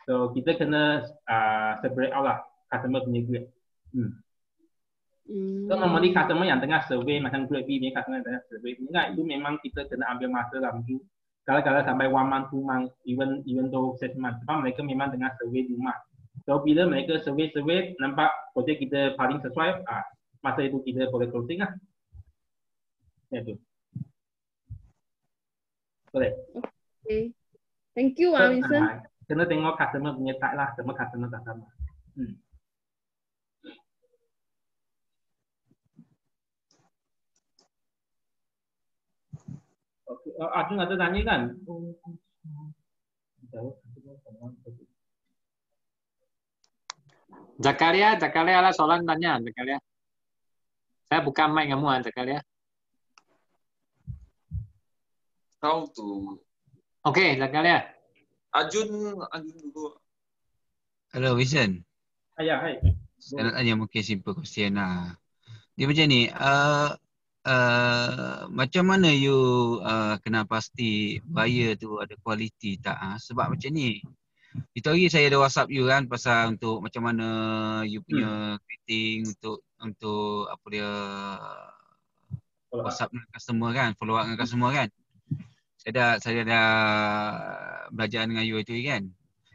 So kita kena separate out lah customer punya grade. So normally customer yang tengah survey macam grade B punya customer yang tengah survey kan, itu memang kita kena ambil masa lah, mungkin kalau sampai 1 month, 2 month, even though 6 months. Sebab mereka memang tengah survey rumah. So bila mereka survey nampak projek kita paling sesuai, masa itu kita boleh closing lah. Itu. Boleh. Okay. Thank you Vincent. Kena tengok customer punya type lah, semua customer tak sama. Okay. Arjun ada tanya kan? Zakaria lah soalan tanya, Zakaria. Saya buka mic kamu, Zakaria. How to? Okay, Zakaria. Arjun dulu. Hello, Vincent. Ya, hai. Saya nak tanya mungkin simple question lah. Dia macam ni, macam mana you kena pasti buyer tu ada kualiti tak? Sebab macam ni, itu hari saya ada WhatsApp you kan pasal untuk macam mana you punya fitting untuk apa dia WhatsApp dengan customer kan, follow up dengan customer kan. Saya dah belajar dengan you itu kan.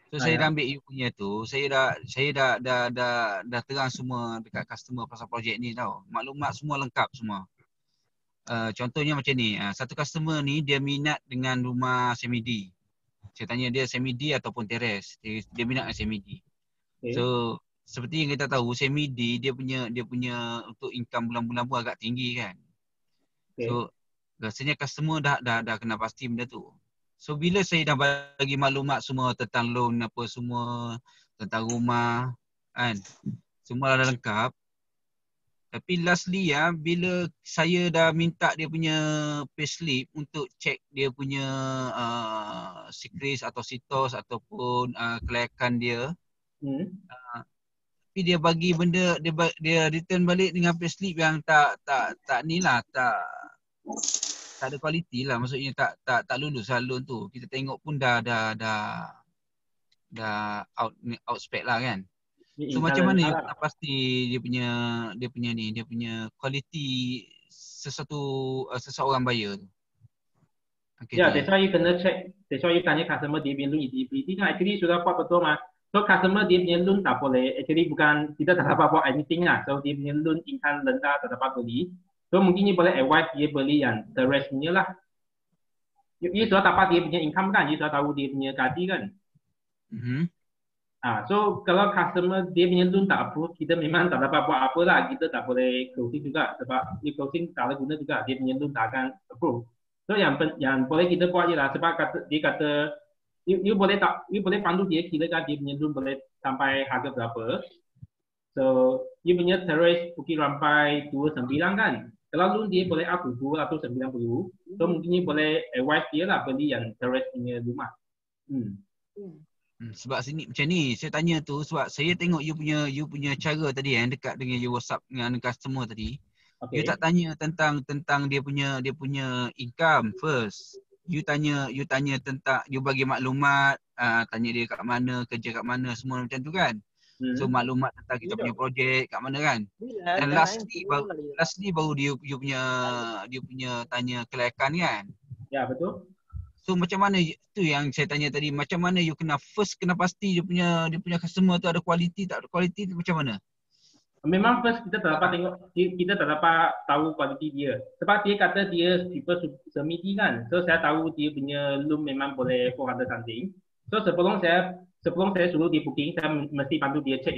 So So saya dah ambil you punya tu, saya dah terang semua dekat customer pasal projek ni tau. Maklumat semua lengkap semua. Contohnya macam ni, satu customer ni dia minat dengan rumah semi-D. Saya tanya dia semi-D ataupun teres. Dia minat dengan semi-D. Okay. So seperti yang kita tahu semi-D dia punya untuk income bulan-bulan pun agak tinggi kan. Okay. So rasanya customer dah kena pasti benda tu. So bila saya dah bagi maklumat semua tentang loan apa semua, tentang rumah kan, semua dah lengkap. Tapi lastly bila saya dah minta dia punya payslip untuk check dia punya secrets atau sitos ataupun kelayakan dia. Tapi dia bagi benda, dia return balik dengan payslip yang tak ni lah, tak ada kualiti lah, maksudnya tak lulus lah loan tu. Kita tengok pun dah out spec lah kan. So macam mana you nak pasti dia punya kualiti seseorang buyer tu? Okay, that's why you kena check, that's why you tanya customer dia punya loan eligibility kan, actually sudah buat betul mah. So customer dia punya loan tak boleh, actually bukan kita tak dapat buat anything lah. So dia punya loan income rendah tak dapat beli. So mungkin you boleh advise dia beli yang terrace punya lah. You sudah dapat dia punya income kan, you sudah tahu dia punya gaji kan. So kalau customer dia punya loan tak approve, kita memang tak dapat buat apa lah. Kita tak boleh closing juga sebab di closing tak ada guna juga, dia punya loan tak akan approve. So yang boleh kita buat je lah, sebab dia kata you boleh pandu dia kirakan dia punya loan boleh sampai harga berapa. So you punya terrace Bukit Rampai 29 kan. Kalau loan dia boleh up to 290, so mungkin you boleh advise dia lah beli yang terrace punya rumah. Sebab sini macam ni, saya tanya tu sebab saya tengok you punya cara tadi dekat dengan you WhatsApp dengan customer tadi. Okay. You tak tanya tentang dia punya income first. You tanya tentang, you bagi maklumat, tanya dia kat mana, kerja kat mana, semua macam tu kan. So maklumat tentang kita punya projek kat mana kan. Dan lastly baru dia punya tanya kelayakan kan. Ya, betul. So macam mana tu yang saya tanya tadi, macam mana you kena pasti dia punya customer tu ada kualiti tak ada kualiti tu macam mana? Memang first kita tak dapat tengok, kita tak dapat tahu kualiti dia. Sebab dia kata dia tipe semi-D kan. So saya tahu dia punya loan memang boleh 400 something. So sebelum saya suruh dia booking, saya mesti bantu dia check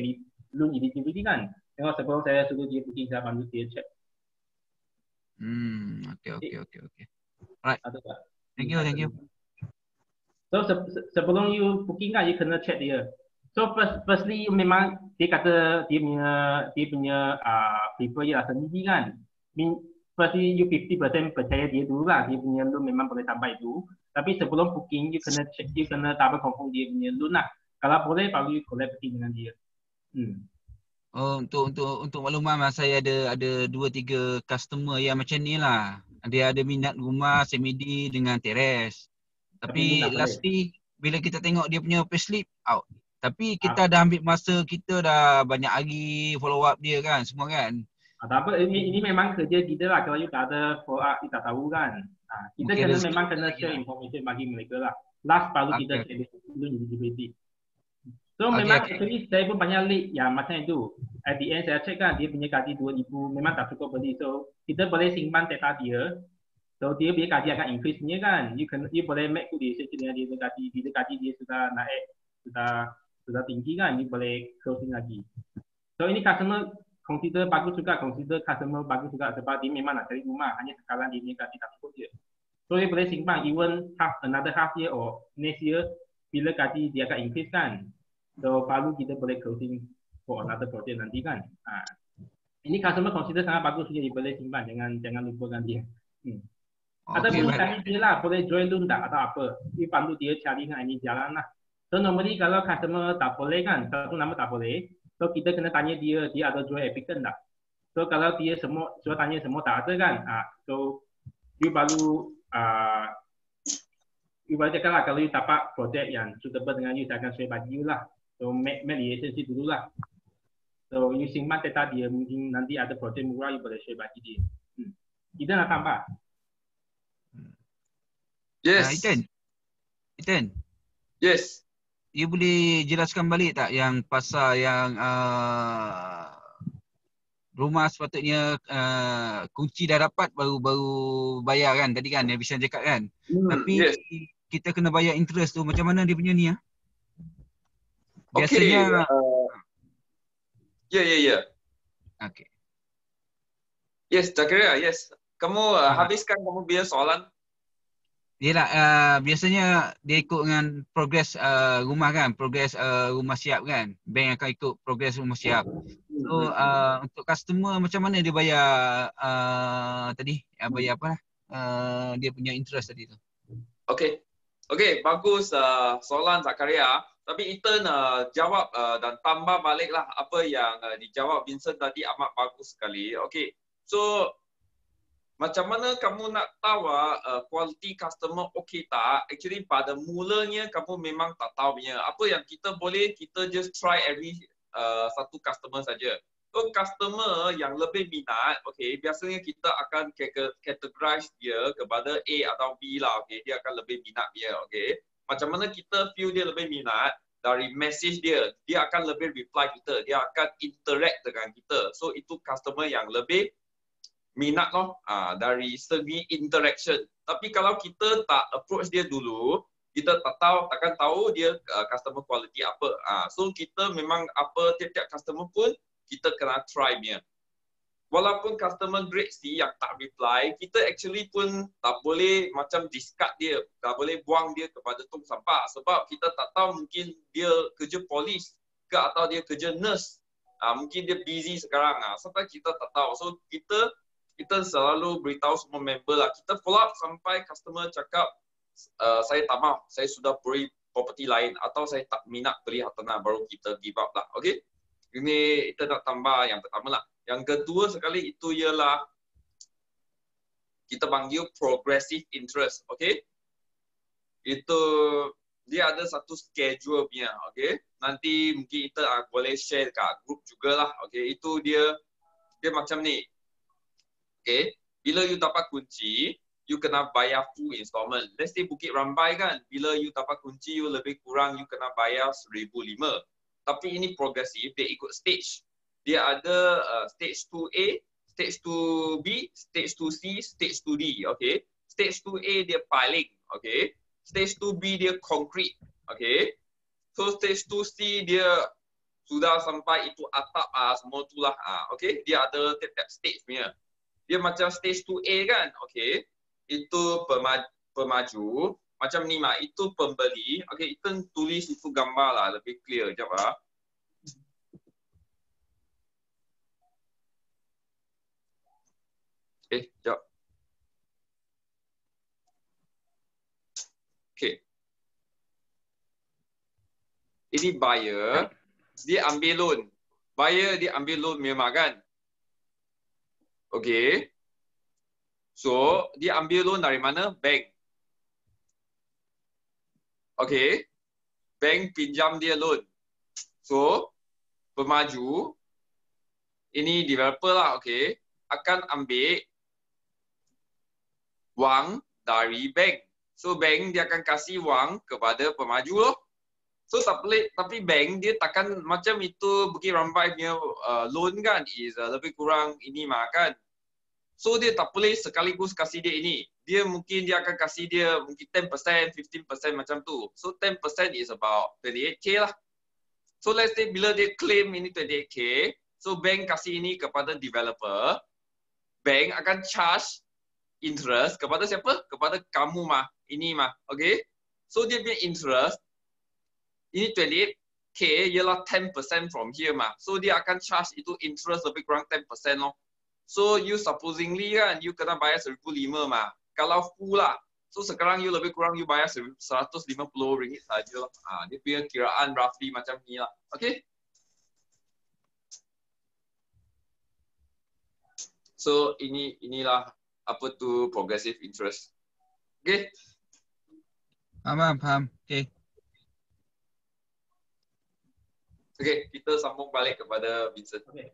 loan eligibility kan. Tengok sebelum saya suruh dia booking, saya bantu dia check. Okay. Alright. Thank you. So sebelum you booking kan, you kena check dia. So firstly memang dia kata dia punya people ialah sendiri kan. Firstly you 50% percaya dia dulu lah, dia punya loan memang boleh sampai itu. Tapi sebelum booking you kena check, you kena double confirm dia punya loan lah. Kalau boleh baru you collect booking dengan dia. Oh, untuk makluman saya ada 2-3 customer yang macam ni lah. Dia ada minat rumah semi-D dengan teres. Tapi lastly bila kita tengok dia punya payslip out. Tapi kita dah ambil masa, kita dah banyak hari follow up dia kan, semua kan. Tak apa, ini memang kerja kita lah. Kalau you tak ada follow up, kita tahu kan. Kita memang kena share information bagi mereka lah. Last baru kita share eligibility. So memang actually saya pun banyak lead yang macam itu. At the end saya check kan dia punya gaji 2,000 memang tak cukup beli. So kita boleh simpan data dia. So dia punya gaji akan increase punya kan. You boleh make good decision dengan dia punya gaji. Bila gaji dia sudah naik, sudah tinggi kan, you boleh closing lagi. So ini customer consider bagus juga, customer bagus juga sebab dia memang nak cari rumah. Hanya sekarang dia punya gaji tak cukup je. So dia boleh simpan even another half year or next year bila gaji dia akan increase kan. So baru kita boleh closing for another project nanti kan. Ini customer consider sangat bagus dia boleh simpan, jangan lupakan dia. Ataupun cari dia lah, boleh join loan tak atau apa. Dia bantu dia cari dengan ini jalan lah. So normally kalau customer tak boleh kan, satu nama tak boleh. So kita kena tanya dia ada join applicant tak. So kalau dia sudah tanya semua tak ada kan. So you baru cakap lah kalau you dapat project yang suitable dengan you, saya akan share bagi you lah. So make relationship dulu lah. So you simpan data dia, mungkin nanti ada project murah you boleh share bagi dia. Kita nak tambah. Yes. Ethan. Yes. you boleh jelaskan balik tak yang pasal yang rumah sepatutnya kunci dah dapat baru bayar kan tadi kan yang Bishan cakap kan. Tapi yes. kita kena bayar interest tu macam mana dia punya ni Okay. Biasanya Ya. Okay. Yes, Zakaria, yes. Kamu habiskan kamu punya soalan. Yelah, biasanya dia ikut dengan progres rumah kan, progres rumah siap kan. Bank akan ikut progres rumah siap. So untuk customer macam mana dia bayar tadi? Bayar apa? Dia punya interest tadi tu. Okay, bagus soalan Zakaria. Tapi Ethan jawab dan tambah baliklah apa yang dijawab Vincent tadi amat bagus sekali. Okay, so macam mana kamu nak tahu quality customer okey tak? Actually pada mulanya kamu memang tak tahu punya. Apa yang kita boleh, kita just try every satu customer saja. So customer yang lebih minat, okay, biasanya kita akan categorize dia kepada A atau B lah, okay. Dia akan lebih minat dia, okay. Macam mana kita feel dia lebih minat dari message dia, dia akan lebih reply kita, dia akan interact dengan kita. So itu customer yang lebih minat loh dari segi interaction. Tapi kalau kita tak approach dia dulu, kita takkan tahu dia customer quality apa. So kita memang apa tiap-tiap customer pun kita kena try dia. Walaupun customer grade C yang tak reply, kita actually pun tak boleh macam discard dia, tak boleh buang dia kepada tong sampah sebab kita tak tahu mungkin dia kerja polis ke atau dia kerja nurse. Mungkin dia busy sekarang. Sampai kita tak tahu. So kita selalu beritahu semua member lah. Kita follow up sampai customer cakap, saya tak mahu, saya sudah beli property lain atau saya tak minat beli hartanah, baru kita give up lah. Okay? Ini kita nak tambah yang pertama lah. Yang kedua sekali itu ialah kita panggil progressive interest. Okay? Itu dia ada satu schedule punya. Okay? Nanti mungkin kita boleh share kat group jugalah. Okay? Itu dia macam ni. Okay, bila you dapat kunci, you kena bayar full installment. Let's say Bukit Rambai kan, bila you dapat kunci, you lebih kurang you kena bayar 1,500. Tapi ini progresif, dia ikut stage. Dia ada stage 2A, stage 2B, stage 2C, stage 2D. Okay, stage 2A dia piling. Okay, stage 2B dia concrete. Okay, so stage 2C dia sudah sampai itu atap semua tu lah. Okay, dia ada tiap-tiap stage punya. Dia macam stage 2A kan, okay. Itu pemaju, macam ni mah, itu pembeli. Okay, kita tulis itu gambar lah, lebih clear. Sekejap lah. Sekejap. Okay. Ini buyer, dia ambil loan. Buyer dia ambil loan memang kan. Okay. So, dia ambil loan dari mana? Bank. Okay. Bank pinjam dia loan. So, pemaju, ini developer lah, okay, akan ambil wang dari bank. So, bank dia akan kasih wang kepada pemaju loh. So, tapi bank dia takkan macam itu Bukit Rambai punya loan kan, is lebih kurang ini mah kan. So dia tak boleh sekaligus kasih dia ini. Dia akan kasih dia mungkin 10%, 15% macam tu. So 10% is about 28k lah. So let's say bila dia claim ini 28k, so bank kasih ini kepada developer, bank akan charge interest kepada siapa? Kepada kamu mah, ini mah, okay? So dia punya interest, ini 28k ialah 10% from here mah. So dia akan charge itu interest lebih kurang 10% loh. So you supposingly kan, you kena bayar 1,500 mah. Kalau full lah. So sekarang you lebih kurang you bayar RM150 saja lah. Dia punya kiraan roughly macam ni lah. Okay? So inilah apa tu progressive interest. Okay? Faham. Okay. Okay, kita sambung balik kepada Vincent. Okay.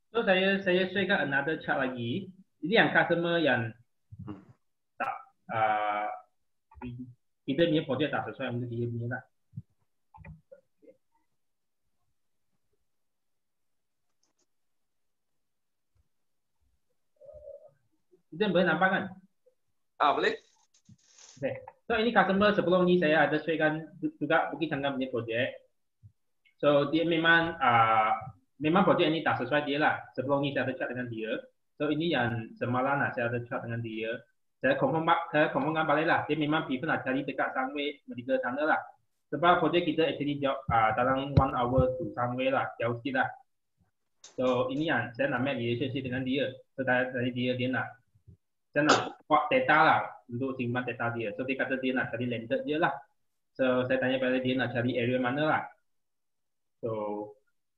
So saya sharekan another chart lagi. Jadi yang customer yang tak kita punya projek tak sesuai dengan dia punya lah. Kita boleh nampak kan? Boleh. Okay. So ini customer sebelum ni saya ada sharekan juga Bukit Changgam punya projek. So dia memang memang projek ini tak sesuai dia lah. Sebelum ni saya ada chat dengan dia. So ini yang semalam lah saya ada chat dengan dia. Saya confirmkan balik lah. Dia memang prefer nak cari dekat Sunway Medical sana lah. Sebab projek kita actually jauh, dalam 1 hour to Sunway lah. Jauh sikit lah. So ini yang saya nak make relationship dengan dia. So dari dia nak saya nak buat data lah untuk simpan data dia. So dia kata dia nak cari landed dia lah. So saya tanya pada dia nak cari area mana lah. So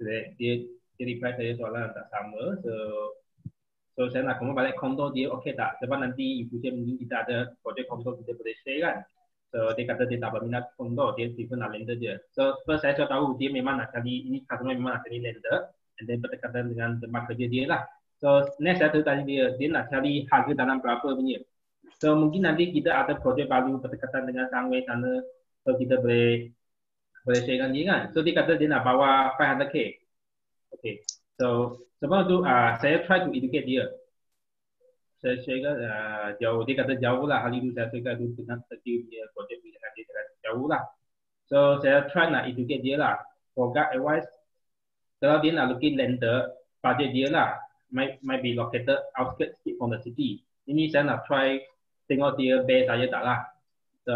dia reply saya soalan tak sama. So saya nak kamu balik kondo dia okey tak? Sebab nanti in future mungkin kita ada projek kondo kita boleh share kan. So dia kata dia tak berminat kondo, dia prefer nak landed je. So first saya tahu dia memang nak cari, ini customer memang nak cari landed. And then berdekatan dengan tempat kerja dia lah. So next saya tanya dia nak cari harga dalam berapa punya. So mungkin nanti kita ada projek baru berdekatan dengan Sunway sana. So kita boleh sharekan dia kan. So dia kata dia nak bawa 500k. Okay. So sebab tu saya try to educate dia. Saya sharekan jauh. Dia kata jauh lah. Hari itu saya sharekan dulu dengan dia punya projek dengan dia kata jauh lah. So saya try nak educate dia lah. For guide advice, kalau dia nak looking landed, budget dia lah might be located outskirts from the city. Ini saya nak try tengok dia base saya tak lah. So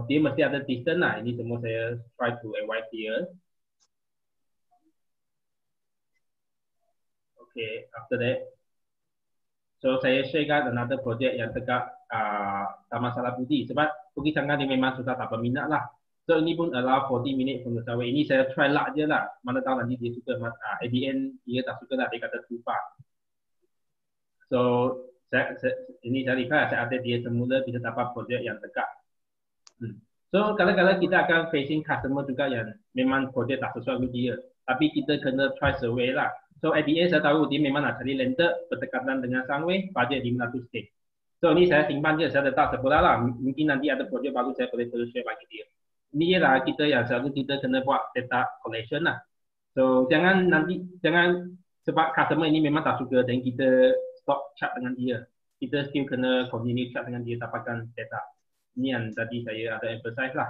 dia mesti ada distance lah. Ini semua saya try to advise dia. Okay, after that, so saya sharekan another project yang dekat Taman Salabudi. Sebab Bukit Changgam dia memang sudah tak berminat lah. So ini pun allow 40 minit from the Sunway. Ini saya try luck je lah. Mana tahu nanti dia suka. At the end dia tak suka lah. Dia kata too far. So ini saya reply. Saya ada dia semula kita dapat projek yang dekat. So kadang-kadang kita akan facing customer juga yang memang projek tak sesuai dengan dia. Tapi kita kena try survey lah. So at the end saya tahu dia memang nak cari landed berdekatan dengan Sunway. Budget 500 stay. So ini saya simpan je. Saya letak sebelah lah. Mungkin nanti ada projek baru saya boleh terus share bagi dia. Ini lah kita yang selalu kita kena buat data collection lah. So jangan sebab customer ini memang tak suka dan kita stop chat dengan dia. Kita still kena continue chat dengan dia dapatkan data. Ini yang tadi saya ada emphasize lah.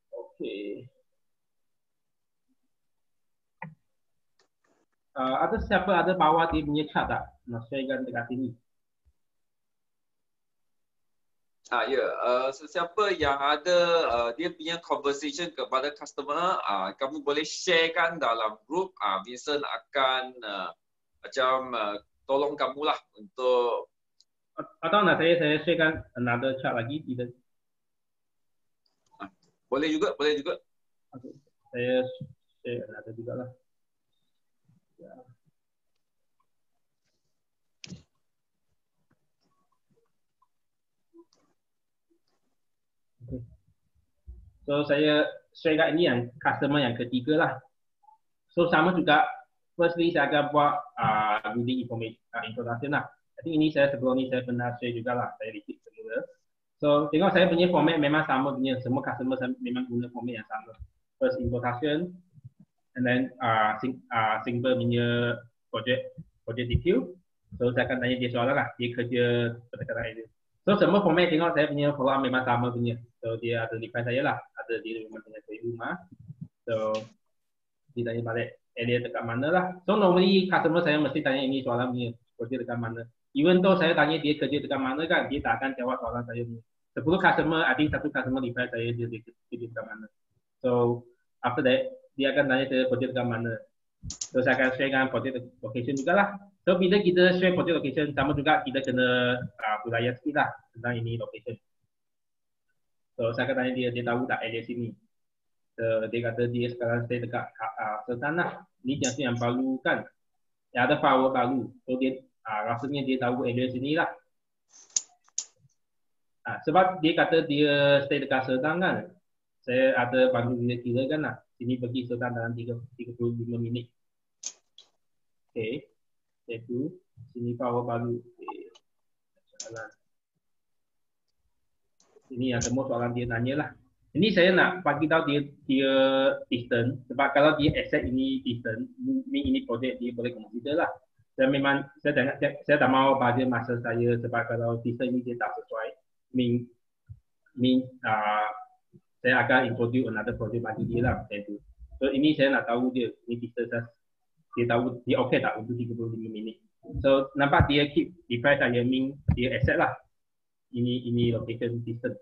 Okay. Ada siapa ada bawa dia punya chat tak? Nak sharekan dekat sini. Sesiapa yang ada dia punya conversation kepada customer, kamu boleh sharekan dalam group. Vincent akan tolong kamu lah untuk. Atau nak saya sharekan another chat lagi tidak? Boleh juga. Okay. Saya share another juga lah. Ya. So saya share ini yang customer yang ketiga lah. So sama juga, firstly saya akan buat building information introduction lah. Jadi ini sebelum ni saya pernah share juga lah, saya repeat semula. So tengok saya punya format memang sama punya, semua customer memang guna format yang sama. First introduction, and then simple punya project detail. So saya akan tanya dia soalan lah, dia kerja berdekatan itu. So semua format tengok saya punya follow up memang sama punya. So dia ada reply saya lah, ada dia memang tengah saya rumah. So dia tanya balik area dekat mana lah. So normally customer saya mesti tanya ini soalan punya, kerja dekat mana. Even though saya tanya dia kerja dekat mana kan, dia tak akan jawab soalan saya punya. 10 customer, I think 1 customer reply saya dia kerja dekat mana. So after that dia akan tanya saya kerja dekat mana. So saya akan share dengan project location juga lah. So bila kita share project location, sama juga kita kena budaya sikit lah tentang ini location. So saya akan tanya dia tahu tak area sini. So, dia kata dia sekarang stay dekat Selatan lah. Ini yang baru kan. Yang ada power baru. So dia rasanya dia tahu area sini lah. Sebab dia kata dia stay dekat Selatan kan. Saya ada bantu dia kira kan lah. Sini pergi Selatan dalam 35 minit. Okay. Itu sini power baru. Okay. Jalan. Ini yang semua soalan dia tanya lah. Ini saya nak bagi tahu dia distance. Sebab kalau dia accept ini distance, ini projek dia boleh consider lah. saya tak mau bagi masa saya sebab kalau visa ini dia tak sesuai, saya akan introduce another project bagi dia lah macam tu. So ini saya nak tahu dia, ini visa dia tahu dia okey tak untuk 35 minit. So nampak dia keep device saya dia accept lah. Ini location distance.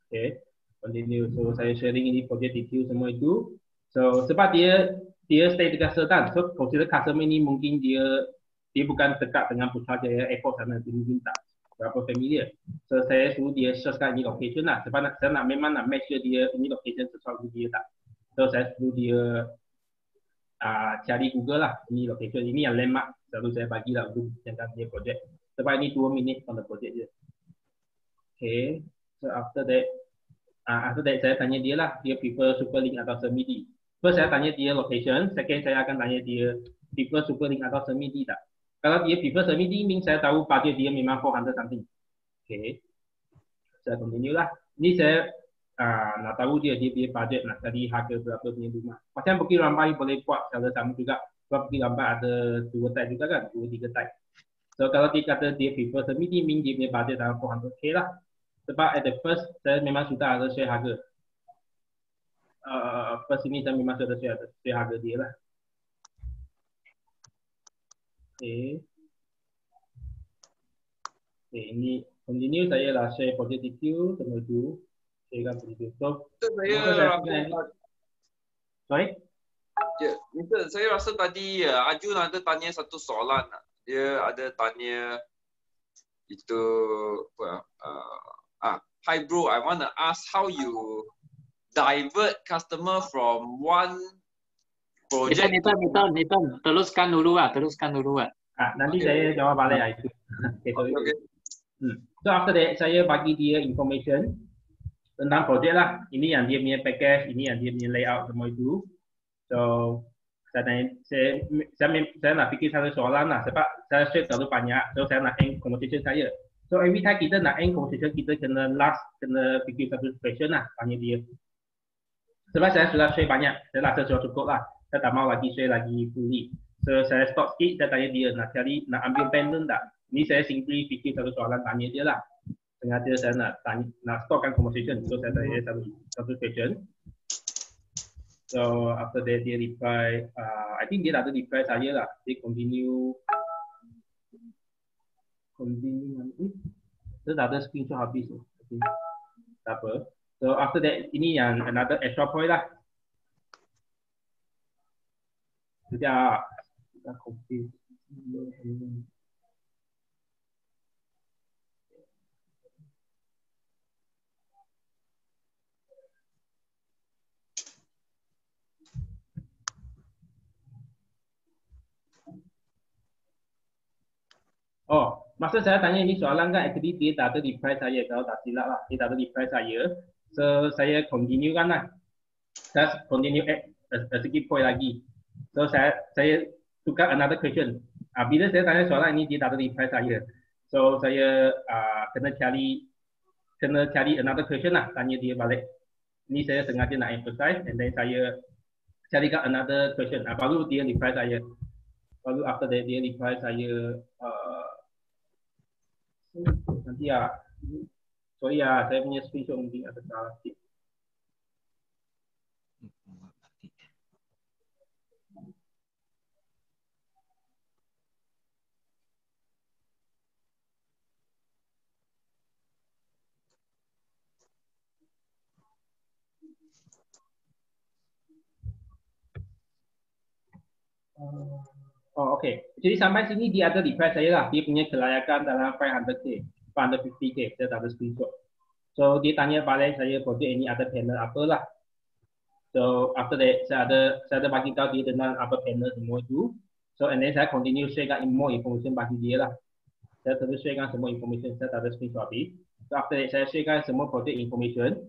Okay, continue. So saya sharing ini project detail semua itu. So sebab dia stay dekat Serdan, so consider customer ini mungkin dia bukan dekat dengan Putrajaya Airport sana, dia mungkin tak berapa familiar. So saya suruh dia searchkan ini location lah, sebab saya memang nak make sure dia ini location sesuai dengan dia tak. So saya suruh dia cari Google lah, ini location, ini yang landmark selalu saya bagi lah untuk jangka dia project. Sebab ini 2 minit on the project je. Okay, so after that saya tanya dia lah, dia prefer Superlink atau Semidi. First saya tanya dia location, second saya akan tanya dia prefer Superlink atau Semidi tak. Kalau dia prefer Semidi, saya tahu budget dia memang 400 something. Okay, saya continue lah. Ini saya nak tahu dia budget nak cari harga berapa punya rumah. Macam Bukit Rambai boleh buat cara sama juga. Sebab Bukit Rambai ada 2 type juga kan, 2-3 type. So kalau dia kata dia prefer Semidi, dia punya budget dalam 400k lah. Sebab at the first saya memang sudah ada share harga. First ini saya memang sudah share harga dia lah. Okay, ini continue saya lah share project detail semua itu. Sharekan project. So sorry? Ya, saya rasa tadi Ajun ada tanya satu soalan. Dia ada tanya itu hi bro, I want to ask how you divert customer from one project. Niton, teruskan dulu lah. Nanti saya jawab balik lah itu. Okay. So after that saya bagi dia information tentang project lah. Ini yang dia punya package, ini yang dia punya layout semua itu. So saya nak fikir satu soalan lah sebab saya straight terlalu banyak. So saya nak end conversation saya. So every time kita nak end conversation, kita kena fikir satu question lah, tanya dia. Sebab saya sudah share banyak, saya rasa sudah cukup lah. Saya tak mau lagi share lagi fully. So saya stop sikit, saya tanya dia nak ambil pendant tak? Ini saya simply fikir satu soalan, tanya dia lah. Sengaja saya nak stopkan conversation. So saya tanya satu question. So after that dia reply, I think dia tak ada reply saya lah. Dia continue. Dia tak ada screenshot habis. Tak apa. So after that ini yang another extra point lah. Sekejap. Kita copy. Oh, maksud saya tanya ini soalan kan, actually dia tak ada reply saya, kalau tak silap lah, dia tak ada reply saya. So saya continue kan lah. Saya continue sedikit point lagi. So saya tukar another question. Bila saya tanya soalan ini dia tak ada reply saya. So saya kena cari another question lah, tanya dia balik. Ini saya sengaja nak emphasize and then saya carikan another question. Baru dia reply saya. Baru after that dia reply saya nanti sorry saya punya screenshot mungkin ada salah sikit. Oh, okay. Jadi sampai sini dia ada reply saya lah. Dia punya kelayakan dalam 500k, 550k. Saya tak ada screenshot. So dia tanya balik saya project ini ada panel apa lah. So after that saya ada bagi tahu dia tentang apa panel semua itu. So and then saya continue sharekan more information bagi dia lah. Saya terus sharekan semua information. Saya tak ada screenshot habis. So after that saya sharekan semua project information.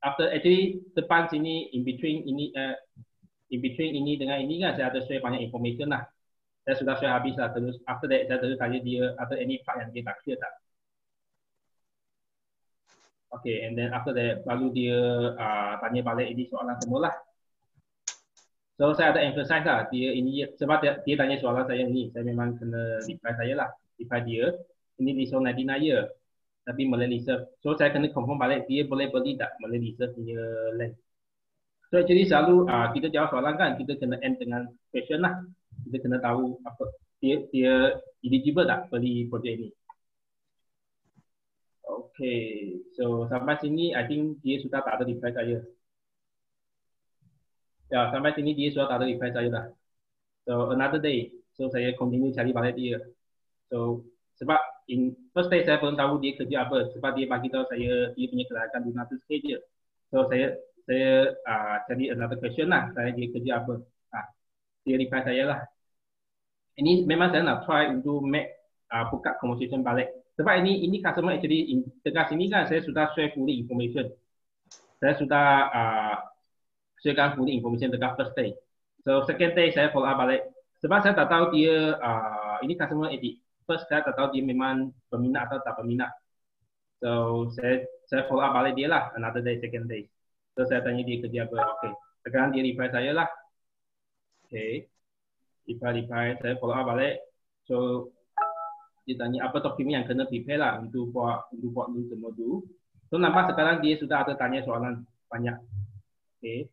After actually depan sini in between ini dengan ini kan saya ada share banyak information lah. Saya sudah share habis lah. Terus after that saya terus tanya dia ada any part yang dia tak clear tak. Okay, and then after that baru dia tanya balik ini soalan semua lah. So saya ada emphasize lah dia ini sebab dia tanya soalan saya ni, saya memang kena reply saya lah, reply dia. Ini reserve 99 year tapi Malay reserve. So saya kena confirm balik dia boleh beli tak Malay reserve punya land. So actually selalu kita jawab soalan kan, kita kena end dengan question lah. Kita kena tahu apa dia eligible tak beli projek ini. Okay, so sampai sini I think dia sudah tak ada reply saya. Ya, sampai sini dia sudah tak ada reply saya dah. So another day, so saya continue cari balik dia. So sebab in first day saya belum tahu dia kerja apa, sebab dia bagi tahu saya dia punya kelayakan 200k je. So saya cari another question lah, saya dia kerja apa. Dia reply saya lah. Ini memang saya nak try untuk make buka conversation balik. Sebab ini customer actually tengah sini kan saya sudah share fully information. Saya sudah sharekan fully information dekat first day. So second day saya follow up balik. Sebab saya tak tahu dia ini customer edit. First saya tak tahu dia memang peminat atau tak peminat. So saya follow up balik dia lah another day, second day. So saya tanya dia kerja apa. Okay. Sekarang dia reply saya lah. Okay. Reply saya follow up balik. So dia tanya apa dokumen yang kena prepare lah untuk buat dulu semua dulu. So nampak sekarang dia sudah ada tanya soalan banyak. Okay.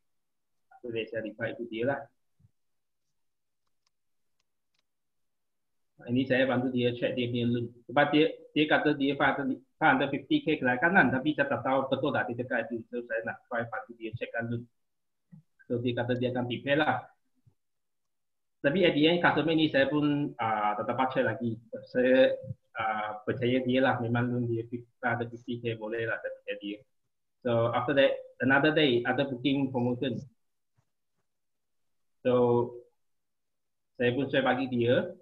So saya reply itu dia lah. Ini saya bantu dia check dia punya loan. Sebab dia kata dia 550k kelayakan, tapi saya tak tahu betul tak dia cakap itu. So saya nak try bantu dia checkkan loan. So dia kata dia akan prepare lah. Tapi at the end customer ni saya pun tak dapat check lagi. Saya percaya dia lah, memang loan dia ada 50k boleh lah saya percaya dia. So after that another day ada booking promotion. So saya pun share bagi dia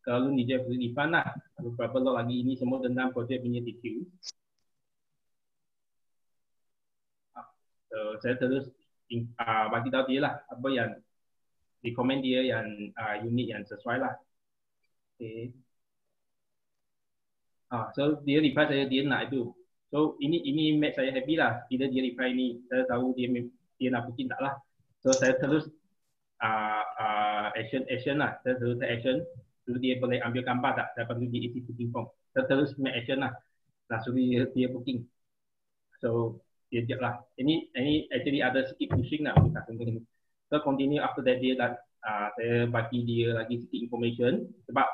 kalau ni je free refund lah. Kalau berapa lot lagi ini semua tentang projek punya DQ. So saya terus bagi tahu dia lah apa yang recommend dia yang unit yang sesuai lah. Okay. So dia reply saya dia nak itu. So ini make saya happy lah. Bila dia reply ni, saya tahu dia nak booking tak lah. So saya terus action lah. Saya terus action. Dulu dia boleh ambil gambar tak? Saya perlu dia isi booking form. Saya terus make action lah. Suruh dia booking. So dia jawab lah. Ini actually ada sikit pushing lah untuk customer ni. So continue after that dia saya bagi dia lagi sikit information. Sebab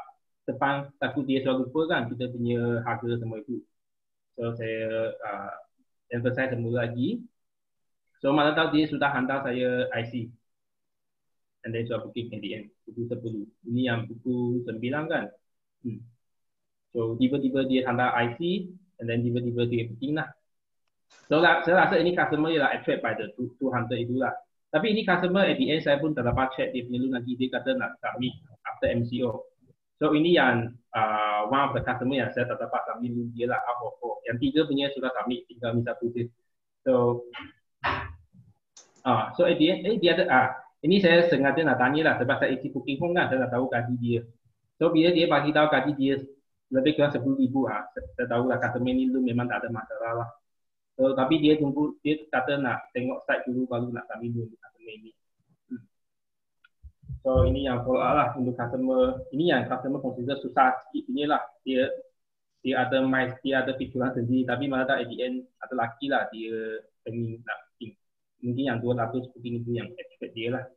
depan takut dia selalu lupa kan kita punya harga semua itu. So saya emphasize semula lagi. So mana tahu dia sudah hantar saya IC. And then sudah booking at the end. Buku 10. Ini yang buku 9 kan. So tiba-tiba dia hantar IC. And then tiba-tiba dia booking lah. So saya rasa ini customer ialah attract by the 200 itulah. Tapi ini customer at the end saya pun tak dapat check dia punya loan lagi. Dia kata nak submit after MCO. So ini yang one of the customer yang saya tak dapat submit loan dia lah out of 4. Yang 3 punya sudah submit, tinggal minta tulis. So so at the end dia ada ini saya sengaja nak tanya lah sebab saya isi booking form kan, saya nak tahu gaji dia. So bila dia bagi tahu gaji dia lebih kurang 10,000 saya tahu lah customer ni loan memang tak ada masalah lah. So tapi dia tunggu, dia kata nak tengok site dulu baru nak submit loan customer ini. So ini yang follow up lah untuk customer. Ini yang customer consider susah sikit punya lah. Dia ada fikiran sendiri tapi malah tak at the end ada laki lah dia pengen nak booking. Mungkin yang 200 booking itu yang expect dia lah.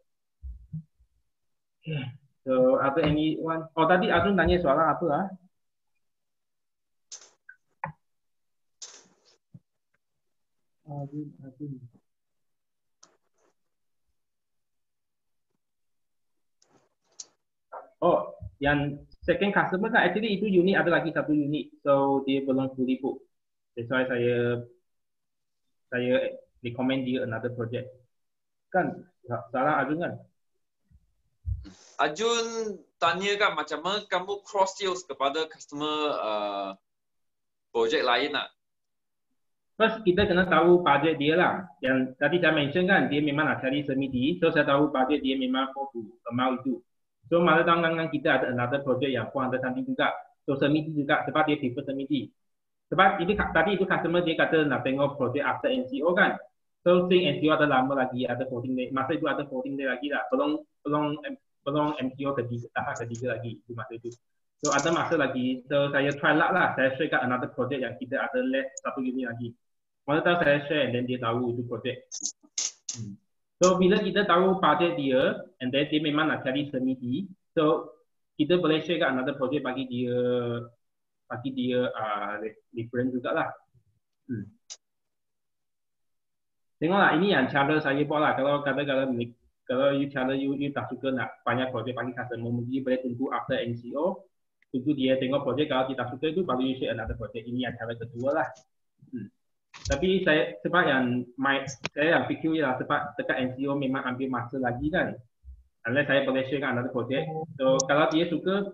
So ada anyone? Oh tadi Azun tanya soalan apa ah? Azun. Oh, yang second customer kan actually itu unit ada lagi satu unit. So dia belum fully book. That's why saya recommend dia another project. Kan salah Azun kan? Ajun tanya kan macam mana kamu cross sales kepada customer projek lain lah. First kita kena tahu budget dia lah. Yang tadi saya mention kan dia memang nak cari semi-D. So saya tahu budget dia memang for amount itu. So malah tangan kita ada another project yang 400 something juga. So semi-D juga sebab dia prefer semi-D. Sebab tadi itu customer dia kata nak tengok project after NCO kan. So since MCO ada lama lagi, ada 14 day, masa itu ada 14 day lagi lah. Belum MCO tahap ketiga lagi di masa itu. So ada masa lagi, so saya try lah, saya share kat another project yang kita ada less 1 unit lagi. Mana tahu saya share, and then dia tahu itu project. So bila kita tahu budget dia, and then dia memang nak cari semi-D, so kita boleh share kat another project bagi dia reference jugalah. Tengoklah, ini yang cara saya buat lah. Kalau cara you tak suka nak banyak project bagi customer, mungkin boleh tunggu after MCO, tunggu dia tengok project, kalau dia tak suka itu baru you share another project. Ini yang cara kedua lah. Tapi sebab saya yang fikir lah, sebab dekat MCO memang ambil masa lagi kan. Unless saya boleh share another project. So kalau dia suka,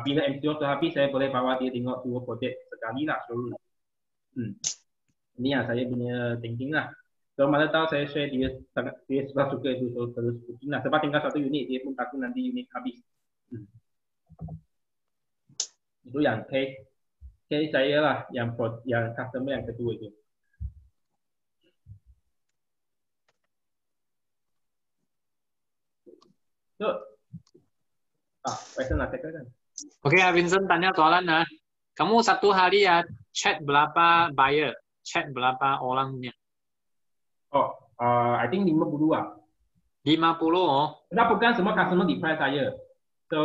bila MCO tu habis, saya boleh bawa dia tengok 2 project sekali lah. Ini yang saya punya thinking lah. So mana tahu saya share dia suka itu, so terus booking lah. Sebab tinggal 1 unit, dia pun takut nanti unit habis. Itu yang case saya lah, yang customer yang kedua itu. So, question lah saya kan. Okey, Vincent tanya soalan lah. Kamu satu hari ya chat berapa buyer? Chat berapa orangnya? I think 50 lah. 50 oh. Sebab bukan semua customer reply saya. So,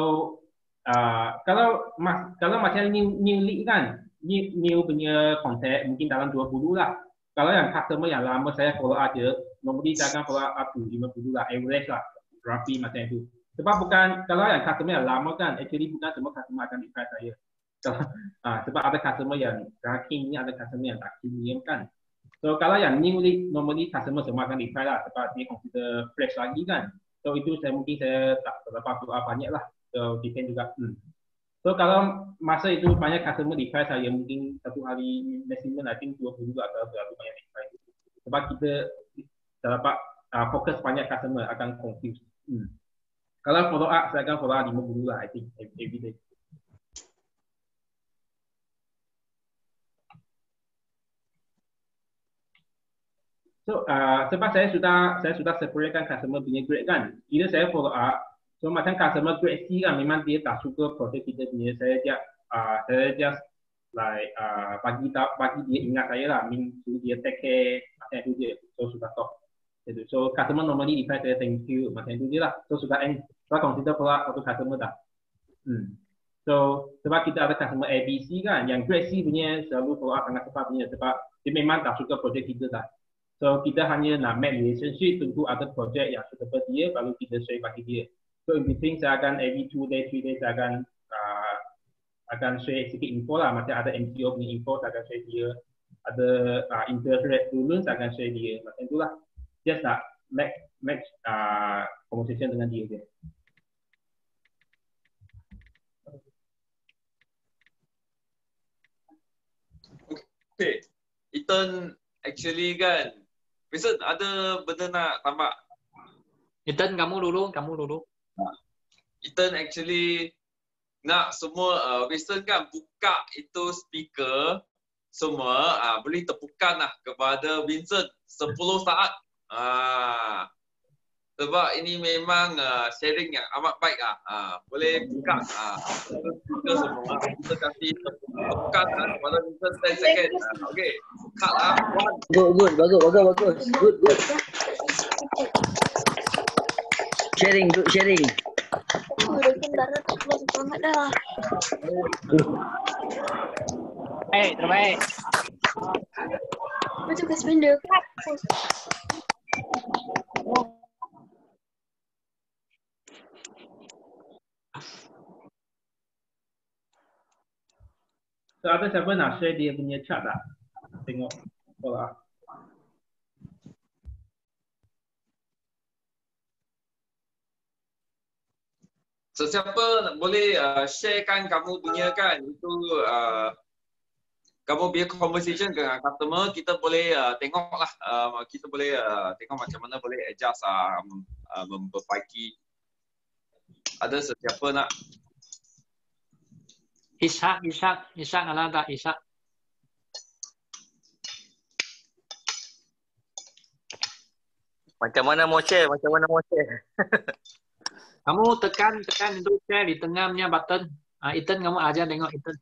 kalau macam new lead kan, new punya contact mungkin dalam 20 lah. Kalau yang customer yang lama saya follow up je, normally saya akan follow up to 50 lah, average lah, roughly macam itu. Sebab kalau yang customer yang lama kan, actually bukan semua customer akan reply saya. Sebab ada customer yang keen, ada customer yang tak keen kan. So kalau yang new lead, normally customer semua akan reply lah, sebab dia consider fresh lagi kan. So itu mungkin saya tak terlepas doa banyak lah. So depend juga. So kalau masa itu banyak customer reply saya, mungkin satu hari maximum I think 20 atau terlalu banyak reply. Sebab kita terlepas fokus banyak customer akan confuse. Kalau follow up, saya akan follow up 50 lah I think every day. So sebab saya sudah separatekan customer punya grade kan. Bila saya follow up, so macam customer grade C kan, memang dia tak suka project kita punya, saya just like bagi dia ingat saya lah, suruh dia take care macam itu je. So sudah stop. So customer normally reply saya thank you macam itu je lah. So sudah end. Saya consider follow up satu customer dah. So sebab kita ada customer ABC kan, yang grade C punya selalu follow up sangat cepat punya, sebab dia memang tak suka project kita dah. So kita hanya nak make relationship, tunggu ada project yang suitable dia, baru kita share bagi dia. So in between saya akan every 2 days, 3 days saya akan share sedikit info lah. Macam ada MCO punya info, saya akan share dia. Ada interest rate turun, saya akan share dia. Macam itulah. Just nak make conversation dengan dia je. Okay. Ethan actually kan, Vincent ada benda nak tambah? Ethan kamu dulu. Ethan actually nak semua Vincent kan buka itu speaker semua boleh tepukan lah kepada Vincent 10 saat. Sebab ini memang sharing yang amat baik boleh buka speaker semua. Kita kasih tepukan kepada Vincent 10 second. Okay. Cut lah. Good. Bagus. Good. Sharing. Terbaik. Betul ke spender? So ada siapa nak share dia punya chart tak? Tengok pola. So siapa boleh sharekan kamu punya kan itu kamu punya conversation dengan customer, kita boleh tengoklah kita boleh tengok macam mana boleh adjust memperbaiki. Ada sesiapa nak? Ishak ada tak Ishak? Macam mana mau share? Macam mana mau share? Kamu tekan itu share di tengahnya button. Ethan, kamu aja tengok Ethan.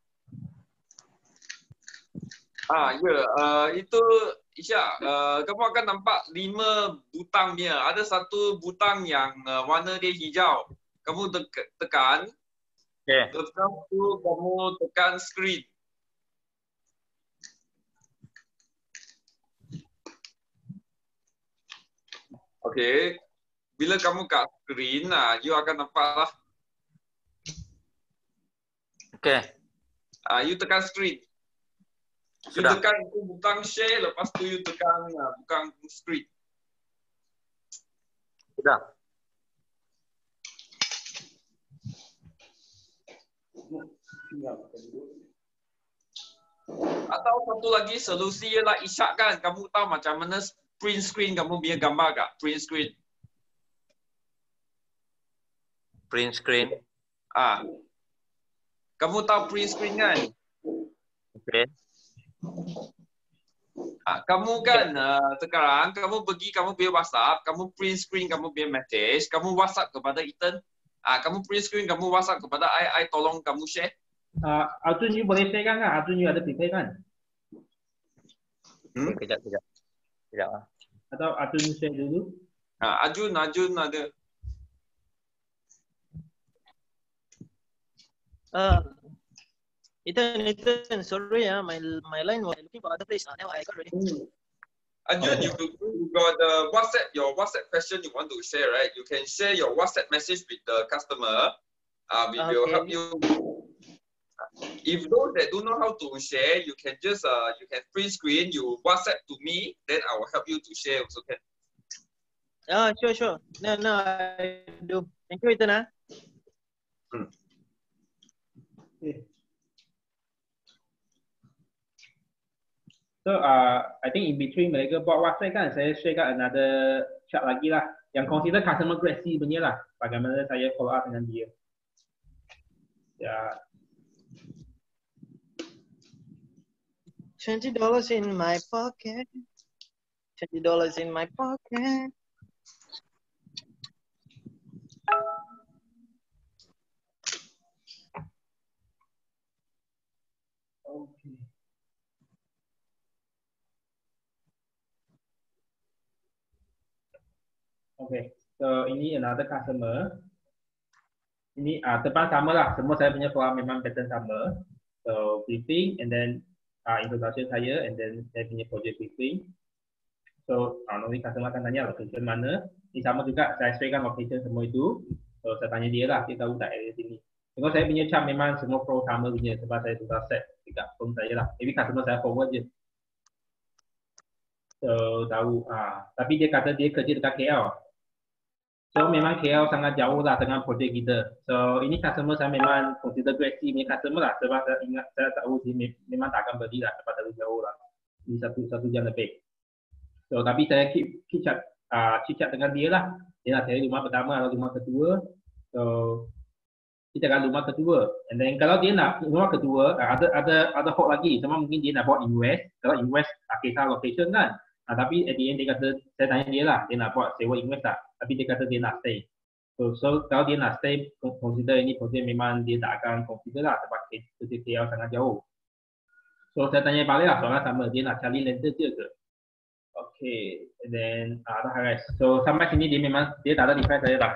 Itu Isya, kamu akan nampak 5 butang dia. Ada satu butang yang warna dia hijau. Kamu tekan. Okay. Lepas tu kamu tekan screen. Okay. Bila kamu kat screen, you akan nampak lah. Okay. You tekan screen. You Sudah. tekan itu butang share, lepas tu you tekan butang screen. Sudah. Atau satu lagi solusi ialah Isyak kan, kamu tahu macam mana print screen kamu punya gambar tak? Print screen. Print screen. Kamu tahu print screen kan? Okay. Kamu kan sekarang kamu pergi kamu punya WhatsApp, kamu print screen kamu punya message, kamu WhatsApp kepada Ethan. Kamu print screen kamu WhatsApp kepada I tolong kamu share. Arjun, you boleh share kan? Arjun, you ada prepare kan? Kejap. Atau Arjun share dulu? Arjun ada. Ethan, sorry, my line was looking for other place. Now I got ready. Arjun, you got your WhatsApp question you want to share, right? You can share your WhatsApp message with the customer. We will help you. If those that don't know how to share, you can just you can print screen, you WhatsApp to me, then I will help you to share also can. Sure. No, I do. Thank you, Ethan. Okay. So I think in between mereka buat WhatsApp kan, saya share kat another chat lagi lah, yang consider customer grade C punya lah, bagaimana saya follow up dengan dia. Ya. $20 in my pocket. $20 in my pocket. Okay. Okay, so ini another customer. Ini depan sama lah, semua saya punya follow up memang pattern sama. So briefing and then introduction saya and then saya punya project briefing. So normally customer akan tanya location mana. Ini sama juga, saya sesuaikan location semua itu. So saya tanya dia lah, dia tahu tak area sini. Sebab saya punya chart memang semua pro sama punya, sebab saya sudah set dekat phone saya lah. Jadi customer saya forward je. So tahu, tapi dia kata dia kerja dekat KL. So memang KL sangat jauh lah dengan projek kita. So ini customer saya memang consider grade C punya customer lah, sebab saya ingat, saya tahu dia memang tak akan beli lah, sebab terlalu jauh lah. Ini satu jam lebih. So tapi saya keep chat dengan dia lah. Dia nak cari rumah pertama atau rumah kedua. So kita akan rumah kedua. And then kalau dia nak rumah kedua, ada hope lagi. Sama mungkin dia nak buat in West. Kalau in West kisah location kan. Tapi at the end dia kata, saya tanya dia lah, dia nak buat sewa in West tak? Tapi dia kata dia nak stay. So kalau dia nak stay, consider ini projek memang dia tak akan consider lah, sebab kerja KL sangat jauh. So saya tanya balik lah, soalan sama, dia nak cari lender je ke? Okay, and then so sampai sini dia memang dia tak ada reply saya dah.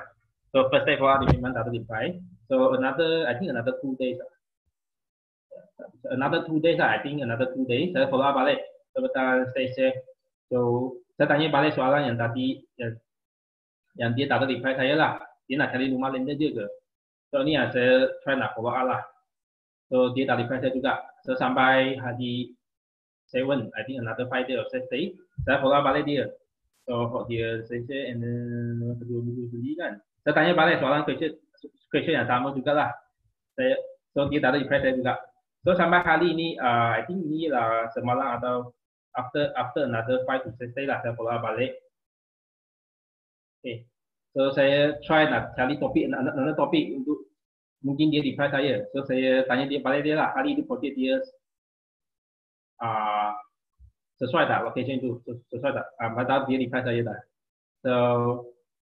So first day dia memang tak ada reply. So I think another 2 days. Another 2 days lah, I think another 2 days. Saya follow up balik, sebentar stay safe. So saya tanya balik soalan yang tadi yang dia tak ada reply saya lah. Dia nak cari rumah lender je ke? So ni saya try nak follow up lah. So dia tak reply saya juga. So sampai hari 7, I think another 5 days of stay. Saya follow up balik dia. So dia say and then kedua minggu beli kan. Saya tanya balik soalan question yang sama jugalah. So dia tak ada reply saya juga. So sampai hari ini, I think ini lah semalam atau after another 5 to 6 days lah saya follow up balik. Okay. So saya try nak cari topik, another topik untuk mungkin dia reply saya. So saya tanya dia balik dia lah, hari ini projek dia sesuai tak location itu, sesuai tak? Padahal dia reply saya dah. So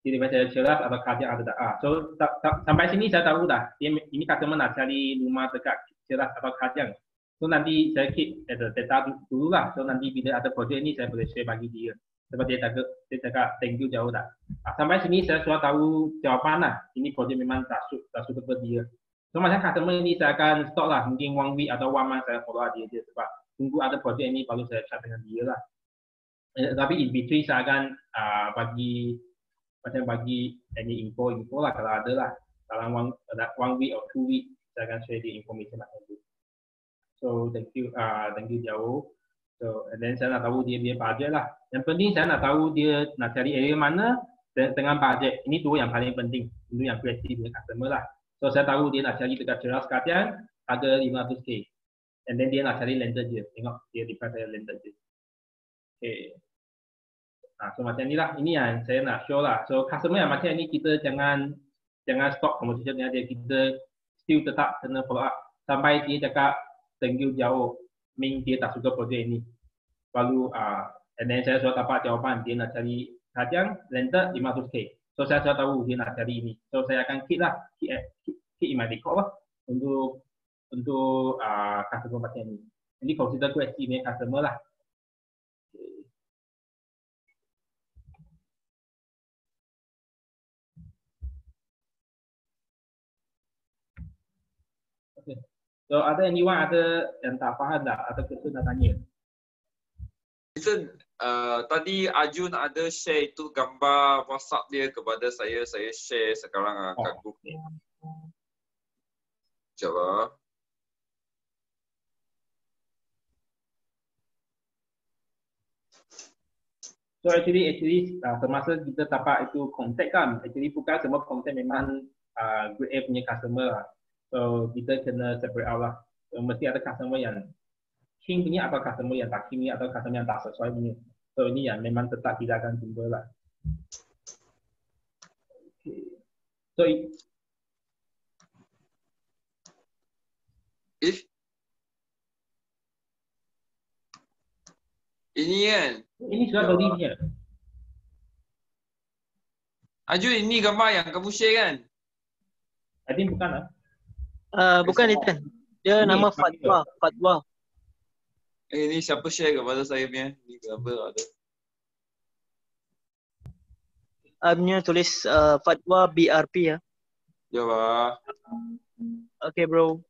jadi saya jelas apa kerja ada tak. So sampai sini saya tahu dah. Ini customer nak cari rumah dekat jelas atau kerja. So nanti saya keep data dulu lah. So nanti bila ada projek ini saya boleh share bagi dia. Sebab dia cakap thank you jauh dah. Sampai sini saya sudah tahu jawapan lah. Ini projek memang tak suka ke dia. So macam customer ini saya akan stop lah. Mungkin 1 week atau 1 month saya follow dia sebab tunggu ada projek ini baru saya chat dengan dia lah. Tapi in between saya akan bagi any info lah kalau ada lah. Dalam 1 week or 2 week saya akan share the information lah. So thank you jauh. So and then saya nak tahu dia budget lah. Yang penting saya nak tahu dia nak cari area mana dengan budget. Ini tu yang paling penting. Itu yang kreatif dengan customer lah. So saya tahu dia nak cari dekat Ceras Katian ada 500k. And then dia nak cari lender je. Tengok dia dekat saya lender je. Okay. So macam ni lah. Ini yang saya nak show lah. So customer yang macam ni kita jangan stop conversation dengan dia. Kita still tetap kena follow up sampai dia cakap thank you jauh. Ming dia tak suka projek ini. Lalu and then saya sudah dapat jawapan dia nak cari kajang lender 500k. So saya sudah tahu dia nak cari ini. So saya akan keep in my record lah untuk customer macam ni. Ini consider tu estimate customer lah. Okay. So ada anyone ada yang tak faham tak? Ada question nak tanya? Listen, tadi Arjun ada share itu gambar WhatsApp dia kepada saya. Saya share sekarang kat group ni. Sekejap. So actually semasa kita dapat itu kontak kan, actually bukan semua kontak memang grade A punya customer lah. So kita kena separate out lah. So, mesti ada customer yang keen punya atau customer yang tak keen punya atau customer yang tak sesuai punya. So ini yang memang tetap kita akan jumpa lah. Okay. So ini kan? Ini sudah belinya. Arjun, ini gambar yang kamu share kan? I think bukan lah. Bukan Ethan. Dia Ini nama Fatwa. Ini siapa share kepada saya punya? Ini gambar ada. Punya tulis Fatwa BRP ya. Jawab. Okay bro.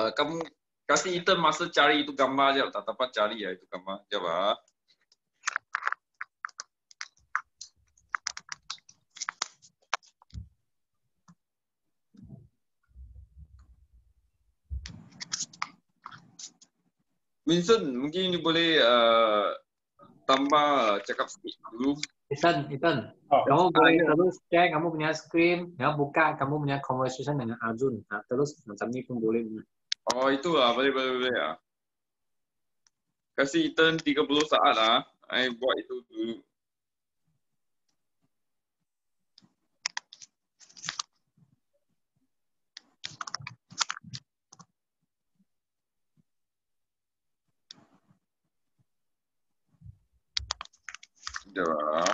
Kamu kasih Ethan masa cari itu gambar je, tak dapat cari ya itu gambar. Jawab. Vincent, mungkin you boleh tambah cakap sikit dulu. Ethan, kamu boleh terus share kamu punya screen, ya buka kamu punya conversation dengan Arjun. Nah, terus macam ni pun boleh. Oh itulah, boleh ya. Kasih Ethan 30 saat lah. I buat itu dulu. Dah.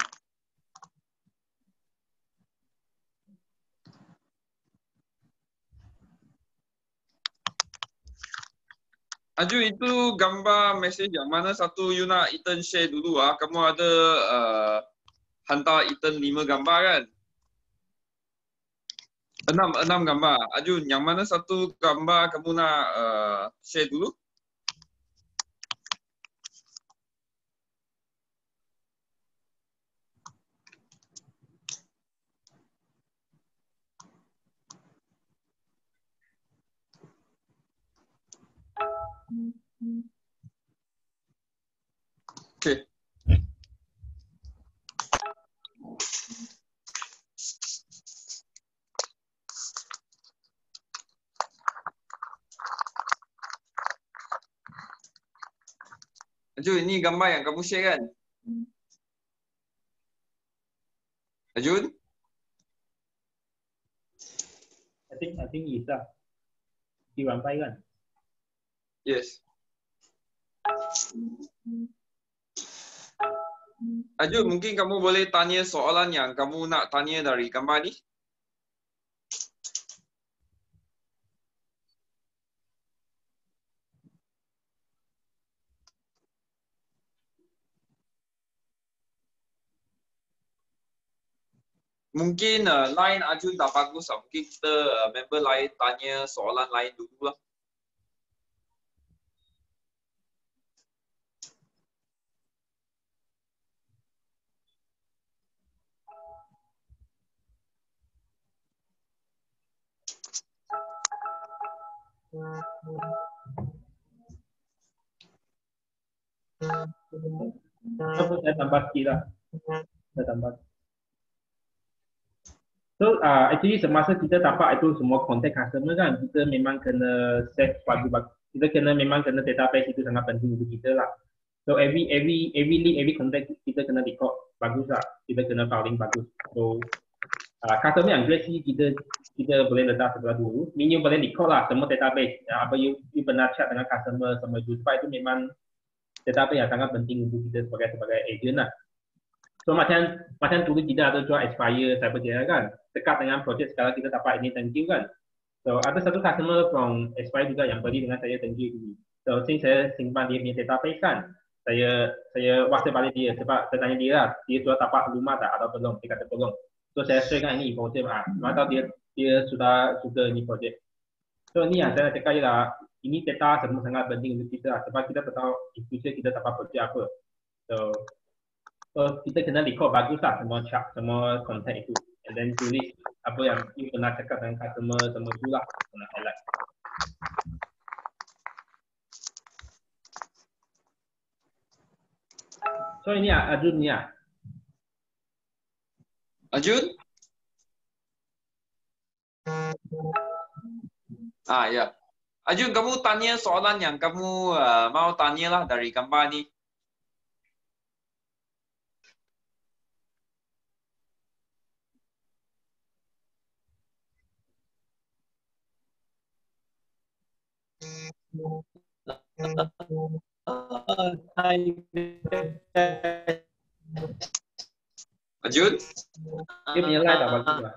Aju itu gambar mesej yang mana satu you nak Ethan share dulu ah. Kamu ada hantar Ethan 5 gambar kan? 6 gambar. Aju yang mana satu gambar kamu nak share dulu? Okay. Ajun, ini gambar yang kamu share kan? Ajun? I think is lah. Dirampai kan? Yes. Ajun, mungkin kamu boleh tanya soalan yang kamu nak tanya dari gambar ni? Mungkin line Ajun tak bagus lah. Mungkin kita member lain tanya soalan lain dulu lah. Saya tambah sikit lah. Saya tambah. So actually semasa kita dapat itu semua contact customer kan, kita memang kena set bagi-bagi. Kita kena memang kena database itu sangat penting untuk kita lah. So every lead, every contact kita kena record bagus lah. Kita kena filing bagus. So customer yang great sih kita boleh letak sebelah dulu. Minimum boleh record lah semua database. Apa you pernah chat dengan customer sama itu, sebab itu memang database yang sangat penting untuk kita sebagai agent lah. So macam dulu kita ada jual Aspire cyber data kan, dekat dengan projek sekarang kita dapat ini thank you kan. So ada satu customer from Aspire juga yang beli dengan saya thank you. So since saya simpan dia punya database kan, saya WhatsApp balik dia sebab saya tanya dia lah, dia sudah dapat rumah tak atau belum, dia kata belum. So saya share kan ini informasi maka dia sudah suka ini projek. So ni yang saya cakap je lah, ini data semua sangat penting untuk kita lah, sebab kita tahu in future kita dapat projek apa. So kita kena record bagus lah semua chat, semua contact itu. And then tulis apa yang you pernah cakap dengan customer, semua tu lah kena highlight. So ini Arjun ni lah. Ajun? Ya. Ajun, kamu tanya soalan yang kamu mau tanya lah dari gambar ni. Ajun? Dia punya line tak bagus lah.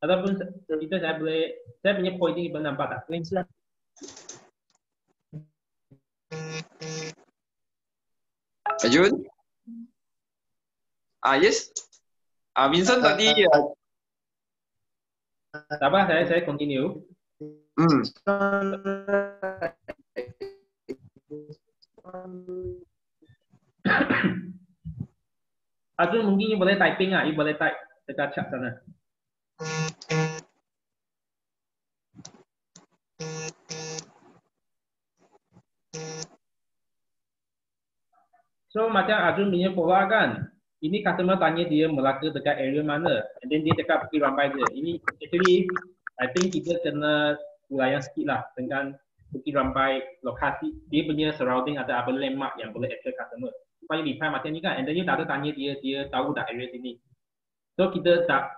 Ataupun kita saya punya pointing ibu nampak tak? Ajun? Yes. Vincent tadi. Tak apa, saya continue. Arjun mungkin you boleh typing you boleh type dekat chat sana. So macam Arjun punya pola kan, ini customer tanya dia Melaka dekat area mana, and then dia cakap pergi Rambai je. Ini actually I think kita kena layan sikit lah dengan pergi Rambai lokasi, dia punya surrounding ada apa landmark yang boleh attract customer. Supaya reply macam ni kan, and then you tak ada tanya dia tahu tak area sini. So kita tak,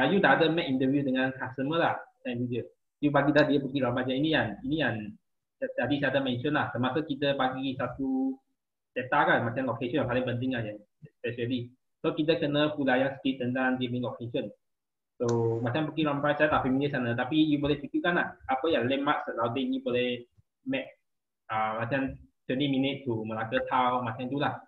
you tak ada make interview dengan customer lah, tanya dia. You bagi dah dia pergi Rambai je. Ini yang tadi saya ada mention lah, semasa kita bagi satu data kan, macam location yang paling penting lah yang especially. So kita kena layan sikit tentang dia punya location. So macam pergi Rambai saya tak familiar sana, tapi you boleh fikirkan lah apa yang landmark surrounding ni boleh map macam 20 minit to Melaka Town macam tu lah.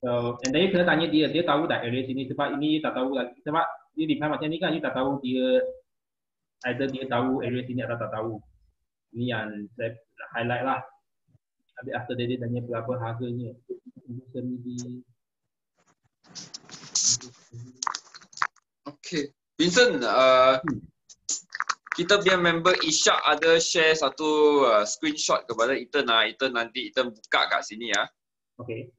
So and then you kena tanya dia tahu tak area sini, sebab ini tak tahu lagi, sebab dia reply macam ni kan, you tak tahu dia either dia tahu area sini atau tak tahu. Ini yang saya highlight lah. Habis after dia tanya berapa harganya. Okay. Vincent, kita punya member Ishak ada share satu screenshot kepada Ethan lah. Ethan nanti Ethan buka kat sini ya. Okay.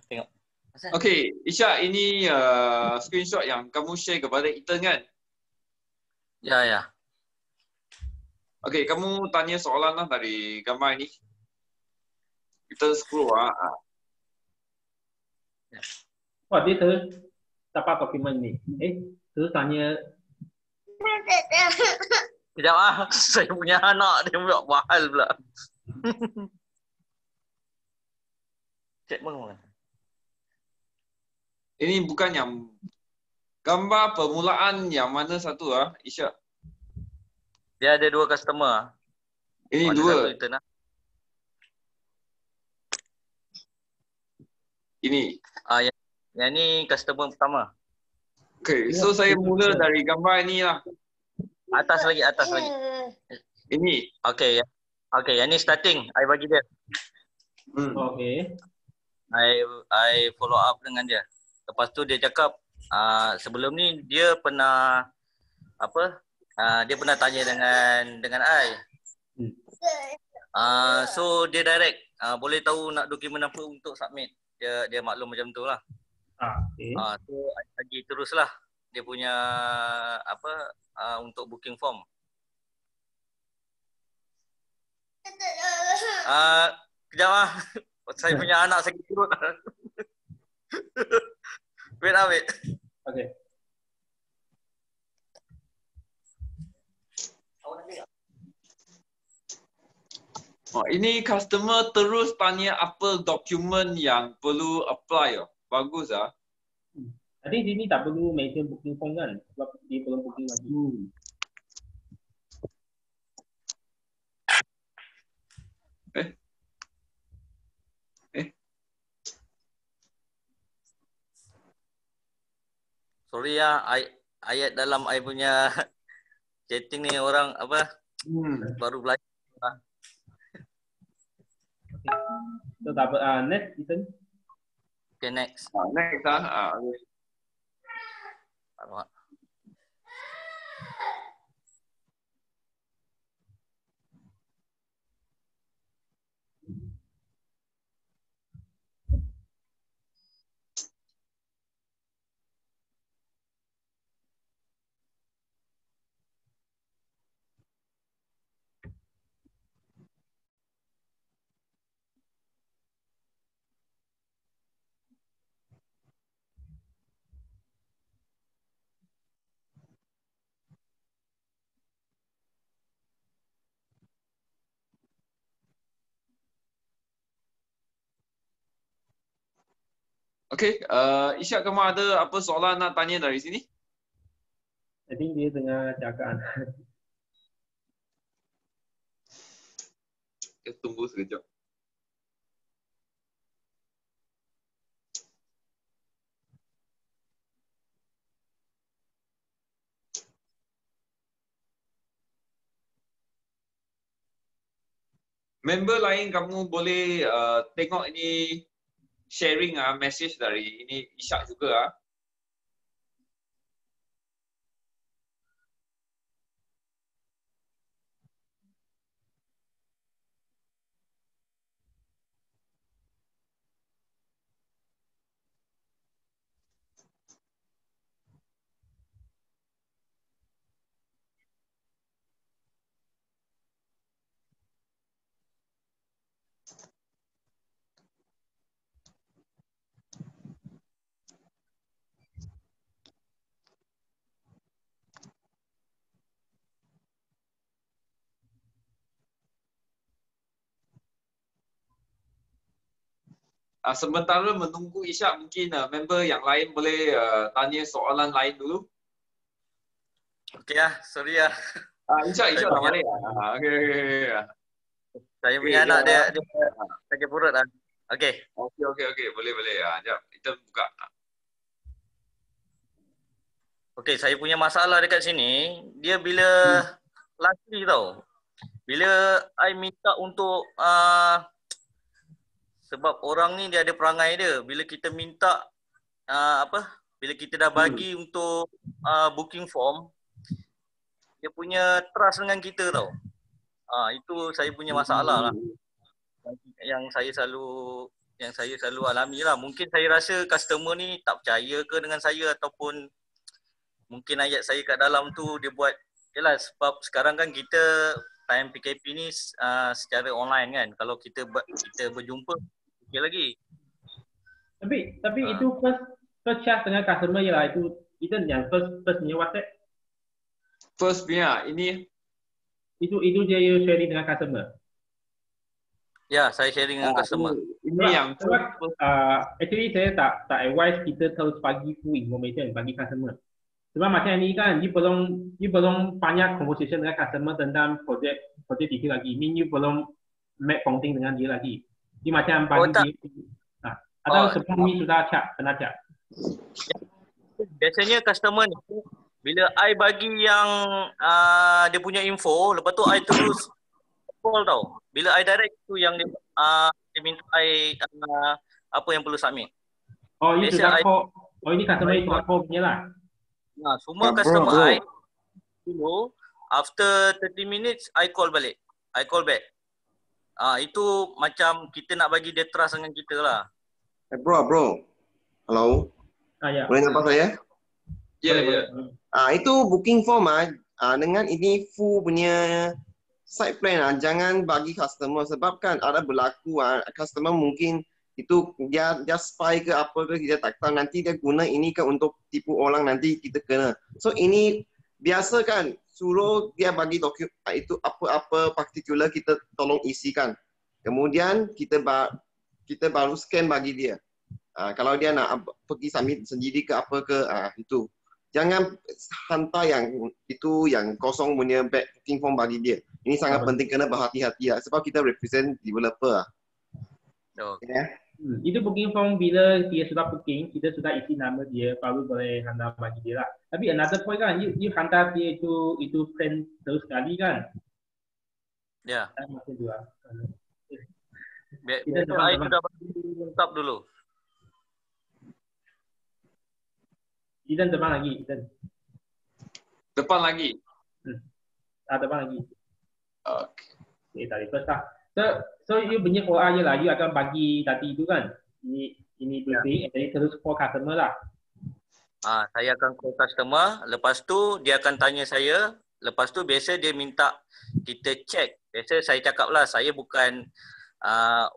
Tengok. Okay, Isyak, ini screenshot yang kamu share kepada Ethan kan? Ya, ya. Okay, kamu tanya soalan lah dari gambar ini. Kita scroll lah. Wah, dia terus dapat dokumen ni. Terus tanya. Sekejap ah, saya punya anak dia buat mahal pula. Cek mana? Ini bukan yang gambar permulaan yang mana satu ah, Isyak? Dia ada 2 customer. Ini ada 2. Satu Ethan, ah. Ini. Yang ni customer pertama. Okay, so saya mula dari gambar ini lah. Atas lagi. Ini. Okay, ya. Okay, yang ni starting. I bagi dia. Okay. I follow up dengan dia. Lepas tu dia cakap sebelum ni dia pernah dia pernah tanya dengan I. So dia direct boleh tahu nak dokumen apa untuk submit. Dia maklum macam tu lah. Okay. So I bagi teruslah dia punya untuk booking form. Kejap lah. Saya punya anak sakit perut. Wait. Okay. Oh, ini customer terus tanya apa dokumen yang perlu apply. Bagus ah. I think sini tak perlu mention booking form kan? Sebab dia belum booking lagi. Sorry ya, ayat dalam I punya chatting ni orang baru belajar. So dapat next Ethan. Okay, next. Next ah. Okay, Isyak, kamu ada apa soalan nak tanya dari sini? I think dia tengah cakap. Kita tunggu sekejap. Member lain kamu boleh tengok ini sharing message dari ini Isyak juga . Sementara menunggu Isyak, mungkin member yang lain boleh tanya soalan lain dulu. Okey lah, sorry lah. Isyak dah balik. Okay. Saya punya anak dia sakit perut lah. Okey. Okey. Boleh. Sekejap, kita buka. Okey, saya punya masalah dekat sini, dia bila lastly tau. Bila I minta untuk sebab orang ni dia ada perangai dia. Bila kita minta bila kita dah bagi untuk booking form, dia punya trust dengan kita tau. Itu saya punya masalah lah. yang saya selalu alami lah. Mungkin saya rasa customer ni tak percaya ke dengan saya, ataupun mungkin ayat saya kat dalam tu dia buat, yalah sebab sekarang kan kita time PKP ni secara online kan. Kalau kita berjumpa okey lagi. Tapi itu first chat dengan customer ialah itu yang first punya WhatsApp. First punya ini itu dia sharing dengan customer. Ya, saya sharing dengan customer. Ini yang actually saya tak advise kita terus bagi full information bagi customer. Sebab macam ni kan, you belum banyak conversation dengan customer tentang projek kita lagi. You belum make counting dengan dia lagi. Dia macam bagi dia. Atau sebelum ni sudah pernah chat. Biasanya customer ni bila I bagi yang dia punya info, lepas tu I terus call tau. Bila I direct tu yang dia minta I apa yang perlu submit. Oh, ini sudah call. Oh, ini customer itu sudah call punya lah. Semua customer I after 30 minutes I call balik. I call back. Itu macam kita nak bagi dia trust dengan kita lah. Bro. Hello. Ya. Boleh nampak saya? Ya. Itu booking form dengan ini full punya side plan jangan bagi customer, sebab kan ada berlaku customer mungkin itu dia spy ke apa ke, kita tak tahu, nanti dia guna ini kan untuk tipu orang, nanti kita kena. So ini biasa kan, suruh dia bagi dokumen itu apa particular kita tolong isikan. Kemudian kita baru scan bagi dia. Kalau dia nak pergi submit sendiri ke apa ke itu. Jangan hantar yang kosong punya booking form bagi dia. Ini sangat penting, kena berhati-hati sebab kita represent developer. Okay. Itu booking form bila dia sudah booking, kita sudah isi nama dia, baru boleh hantar bagi dia lah. Tapi another point kan, you hantar dia itu plan terus sekali kan? Ya. Macam tu lah. Biasa I sudah bagi lengkap dulu. Ethan depan lagi. Depan lagi. Depan lagi. Okay. Tadi first lah. So you punya OA je lah, you akan bagi tadi itu kan. Ini briefing, jadi terus call customer lah. Saya akan call customer, lepas tu dia akan tanya saya, lepas tu biasa dia minta kita check. Biasa saya cakap lah, saya bukan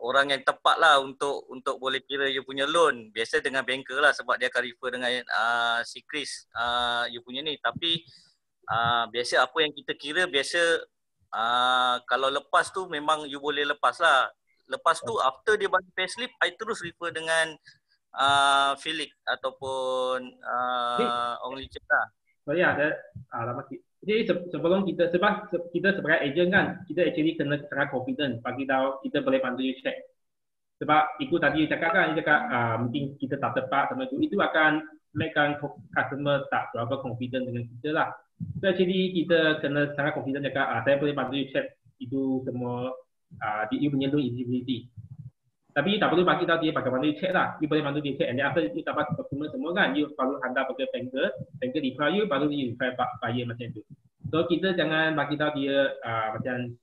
orang yang tepat lah untuk boleh kira you punya loan. Biasa dengan banker lah, sebab dia akan refer dengan si Chris you punya ni. Tapi biasa apa yang kita kira, biasa kalau lepas tu memang you boleh lepas lah. Lepas tu after dia bagi payslip, I terus refer dengan Felix ataupun Ong Lee Cik lah. Sorry ada lama sikit. Jadi sebelum kita, sebab kita sebagai agent kan, kita actually kena sangat confident bagi tahu kita boleh bantu you check. Sebab itu tadi you cakap kan, you cakap mungkin kita tak tepat sama itu akan make customer tak berapa confident dengan kita lah. So actually kita kena sangat confident cakap saya boleh bantu you check itu semua you punya loan eligibility. Tapi tak perlu bagi tahu dia bagaimana you check lah. You boleh bantu dia check, and then after you dapat dokumen semua kan, you baru hantar pergi banker reply you, baru you reply buyer macam tu. So kita jangan bagi tahu dia macam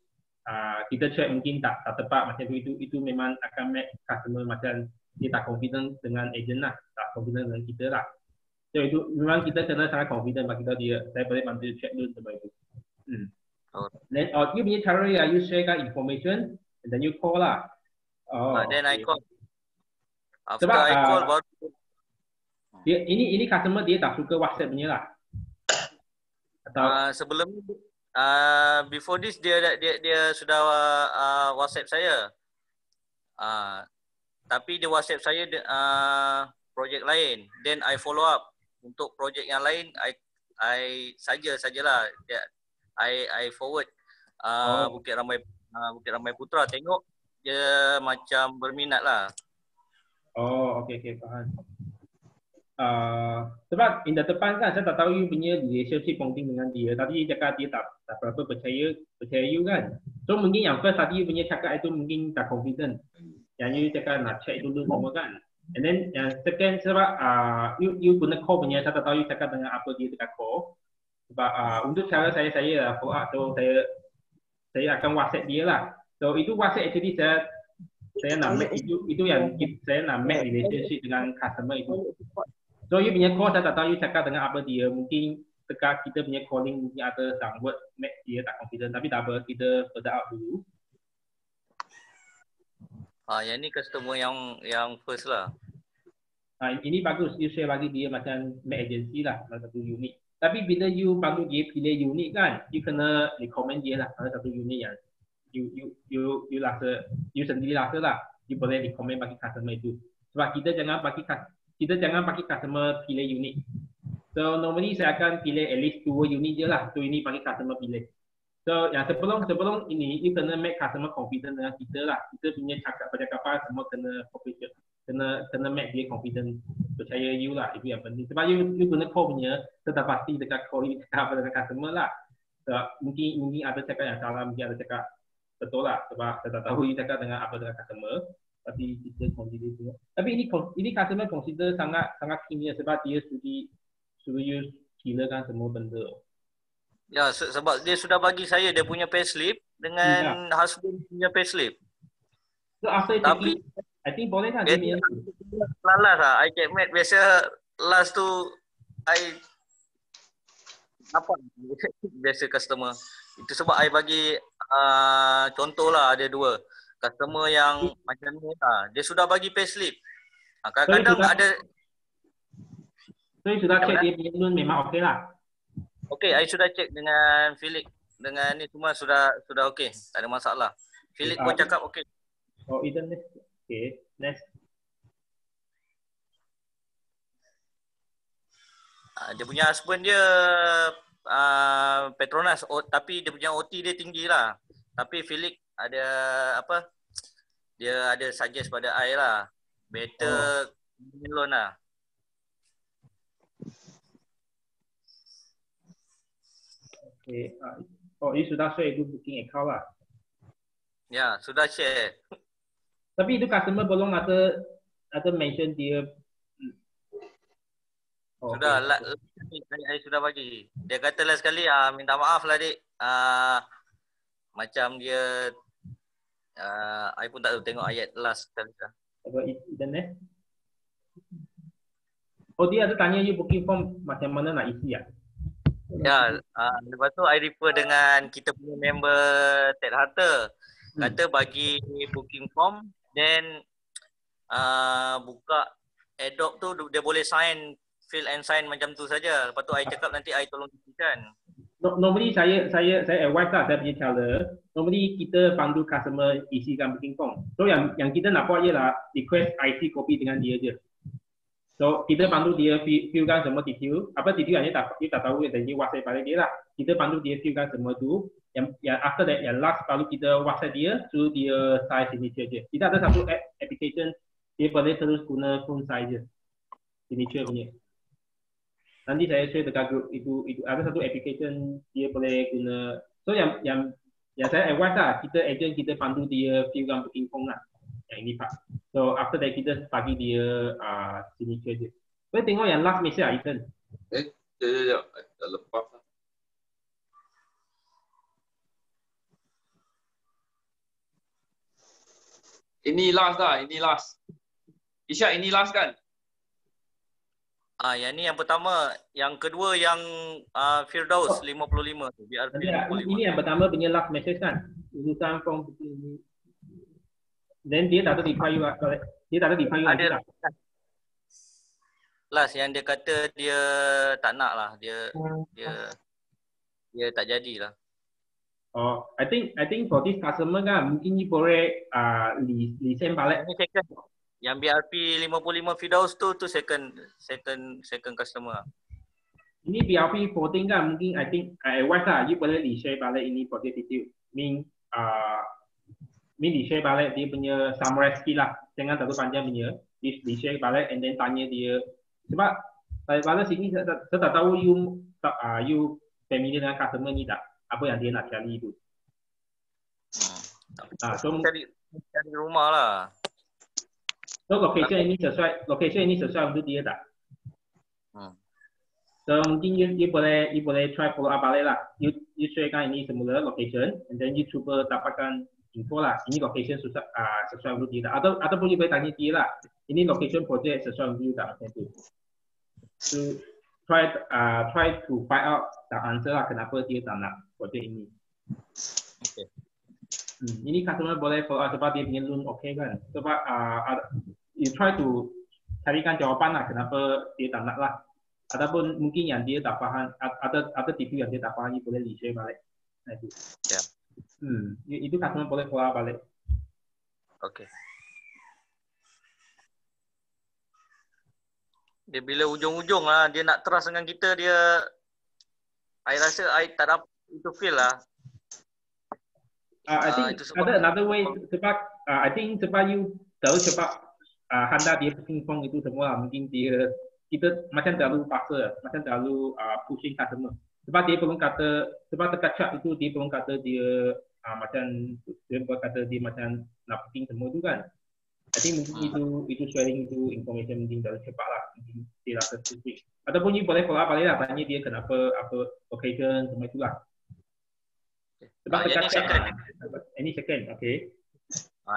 kita check mungkin tak tepat macam tu. Itu memang akan make customer macam dia tak confident dengan agent lah, tak confident dengan kita lah. So itu memang kita kena sangat confident bagi tahu dia, saya boleh bantu you check dulu semua itu. Then you punya cara ya, you share kan information, and then you call lah. Then I call. After Sebab, I call baru ini customer dia tak suka WhatsApp punya lah. Atau sebelum before this dia sudah WhatsApp saya. Tapi dia WhatsApp saya projek lain. Then I follow up untuk projek yang lain. I sajalah. I forward Bukit Ramai Putra, tengok dia macam berminat lah. Okay, faham. Sebab in the depan kan saya tak tahu you punya relationship bonding dengan dia. Tadi dia cakap dia tak berapa percaya you kan. So mungkin yang first tadi you punya cakap itu mungkin tak confident. Yang you cakap nak check dulu semua kan. And then yang second sebab you guna call punya, saya tak tahu you cakap dengan apa dia dekat call. Sebab untuk cara saya follow up, so saya akan WhatsApp dia lah. So itu WhatsApp actually saya nak make itu yang saya nak make relationship dengan customer itu. So you punya call saya tak tahu you cakap dengan apa dia, mungkin dekat kita punya calling mungkin ada some word make dia tak confident, tapi tak apa, kita further out dulu. Yang ni customer yang first lah. Ini bagus, you share bagi dia macam make agency lah, salah satu unit. Tapi bila you bantu dia pilih unit kan, you kena recommend dia lah salah satu unit yang you rasa, you sendiri rasa lah, you boleh recommend bagi customer itu. Sebab kita jangan bagi customer pilih unit. So normally saya akan pilih at least 2 unit je lah, 2 unit bagi customer pilih. So yang sebelum ini, you kena make customer confident dengan kita lah. Kita punya percakapan semua kena cooperation, kena make dia confident, percaya you lah, itu yang penting. Sebab you guna call punya, tetap pasti dekat call you cakap apa dengan customer lah. So, mungkin ada cakap yang salah, mungkin ada cakap betul lah. Sebab saya tak tahu you cakap dengan apa dengan customer. Tapi kita consider semua. Tapi ini customer consider sangat keennya sebab dia suruh you kilakan semua benda. Ya, sebab dia sudah bagi saya dia punya payslip dengan husband punya payslip. So after tapi I think boleh kan dia punya last lah. I get mad biasa last tu I apa biasa customer. Itu sebab I bagi contoh lah, ada 2 customer yang macam ni lah. Dia sudah bagi payslip. Kadang-kadang ada. So sudah check dia punya loan memang okey lah. Okey, I sudah check dengan Philip. Dengan ni semua sudah okey. Tak ada masalah. Philip pun cakap okey. Oh, itu next. Okey, next. Dia punya husband dia Petronas, tapi dia punya OT dia tinggi lah. Tapi Philip ada apa? Dia ada suggest pada I lah. Better loan lah. Okay. You sudah share itu booking account lah. Ya, sudah share. Tapi itu customer belum ada mention dia. Sudah, saya sudah bagi. Dia kata last sekali, minta maaf lah dik. Macam dia, I pun tak tahu tengok ayat last sekali lah. Apa dan dia ada tanya you booking form macam mana nak isi ya? Ya, lepas tu I refer dengan kita punya member Ted Hunter. Kata bagi booking form, then buka Adobe tu dia boleh sign, fill and sign macam tu saja. Lepas tu I cakap nanti I tolong isikan. Normally saya advise lah, saya punya cara. Normally kita pandu customer isikan booking form. So yang kita nak buat ialah request IC copy dengan dia je. So kita pandu dia fillkan semua detail. Apa detail hanya tak tahu jadi WhatsApp balik dia lah. Kita pandu dia fillkan semua tu. Yang after that yang last baru kita WhatsApp dia, suruh dia sign signature je. Kita ada satu application dia boleh terus guna phone sign je. Signature punya. Nanti saya share dekat group itu ada satu application dia boleh guna. So yang saya advise lah, kita agent kita pandu dia fillkan booking form lah. Yang ini Pak. So after that kita bagi dia signature je. Boleh tengok yang last message lah Ethan. Sekejap. Dah lepas lah. Ini last lah, ini last. Isyak, ini last kan? Yang ni yang pertama, yang kedua yang Firdaus 55 tu, BRP 55. Ini yang pertama punya last message kan. Urusan form ini. Then dia tak ada reply you lah. Dia tak ada reply you ada lah. Last yang dia kata dia tak nak lah, dia tak jadilah. Oh, I think for this customer kan mungkin you boleh listen balik. Ini second. Yang BRP 55 Firdaus tu second customer. Ini BRP 14 kan mungkin I advise lah you boleh share balik ini project detail. Di share balik dia punya summary skill lah. Jangan terlalu panjang punya. Di share balik and then tanya dia. Sebab saya balas sini saya tak tahu you familiar dengan customer ni tak. Apa yang dia nak cari itu. So cari rumah lah. So location ini sesuai untuk dia tak? So mungkin you boleh try follow up balik lah. You share kan ini semula location and then you cuba dapatkan info lah. Ini location sesuai untuk dia tak. Ataupun you boleh tanya dia lah. Ini location project sesuai untuk you tak macam tu. So try to find out the answer lah kenapa dia tak nak project ini. Okay. Ini customer boleh follow up sebab dia punya loan okay kan. Sebab you try to carikan jawapan lah kenapa dia tak nak lah. Ataupun mungkin yang dia tak faham, ada tipu yang dia tak faham, you boleh share balik. Nah, itu. Yeah. Itu customer boleh follow up balik. Okay. Dia bila ujung-ujung lah, dia nak trust dengan kita, dia I rasa I tak dapat itu feel lah. I think ada another way sebab I think sebab you terlalu cepat hantar dia booking form itu semua lah. Mungkin kita macam terlalu paksa, macam terlalu pushing customer. Sebab dia belum kata, sebab dekat chat itu dia belum kata dia macam nak booking semua tu kan. I think mungkin itu sharing itu information mungkin terlalu cepat lah. Mungkin dia rasa stupid. Ataupun you boleh follow up balik lah, tanya dia kenapa, apa location, semua itulah. Sebab dekat chat ini second, okay.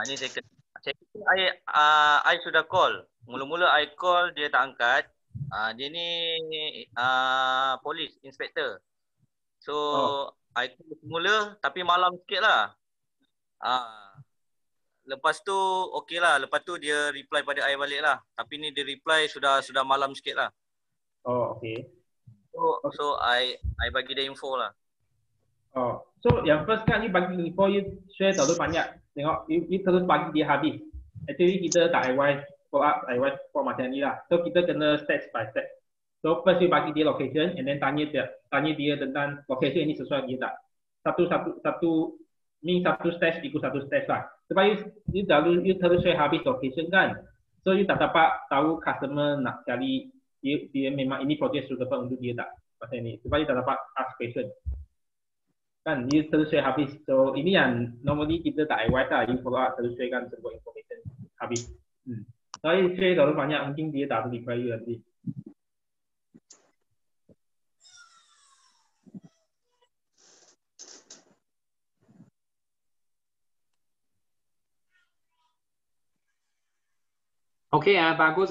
Ini second. I sudah call. Mula-mula I call, dia tak angkat. Dia ni polis, inspektor. So I call semula tapi malam sikit lah. Lepas tu okey lah. Lepas tu dia reply pada I balik lah. Tapi ni dia reply sudah malam sikit lah. Okay. So I bagi dia info lah. So yang first kan you bagi info, you share terlalu banyak. Tengok you terus bagi dia habis. Actually kita tak advise for macam ni lah. So kita kena step by step. So first you bagi dia location and then tanya dia tentang location ini sesuai dia tak. Satu stage ikut satu stage lah. Sebab you terus share habis location kan. So you tak dapat tahu customer nak cari dia memang ini project suitable untuk dia tak. Macam ni. Sebab you tak dapat ask question. Kan you terus share habis. So ini yang normally kita tak advise lah. You follow up terus share kan semua information habis. So you share terlalu banyak mungkin dia tak reply you nanti. Okey bagus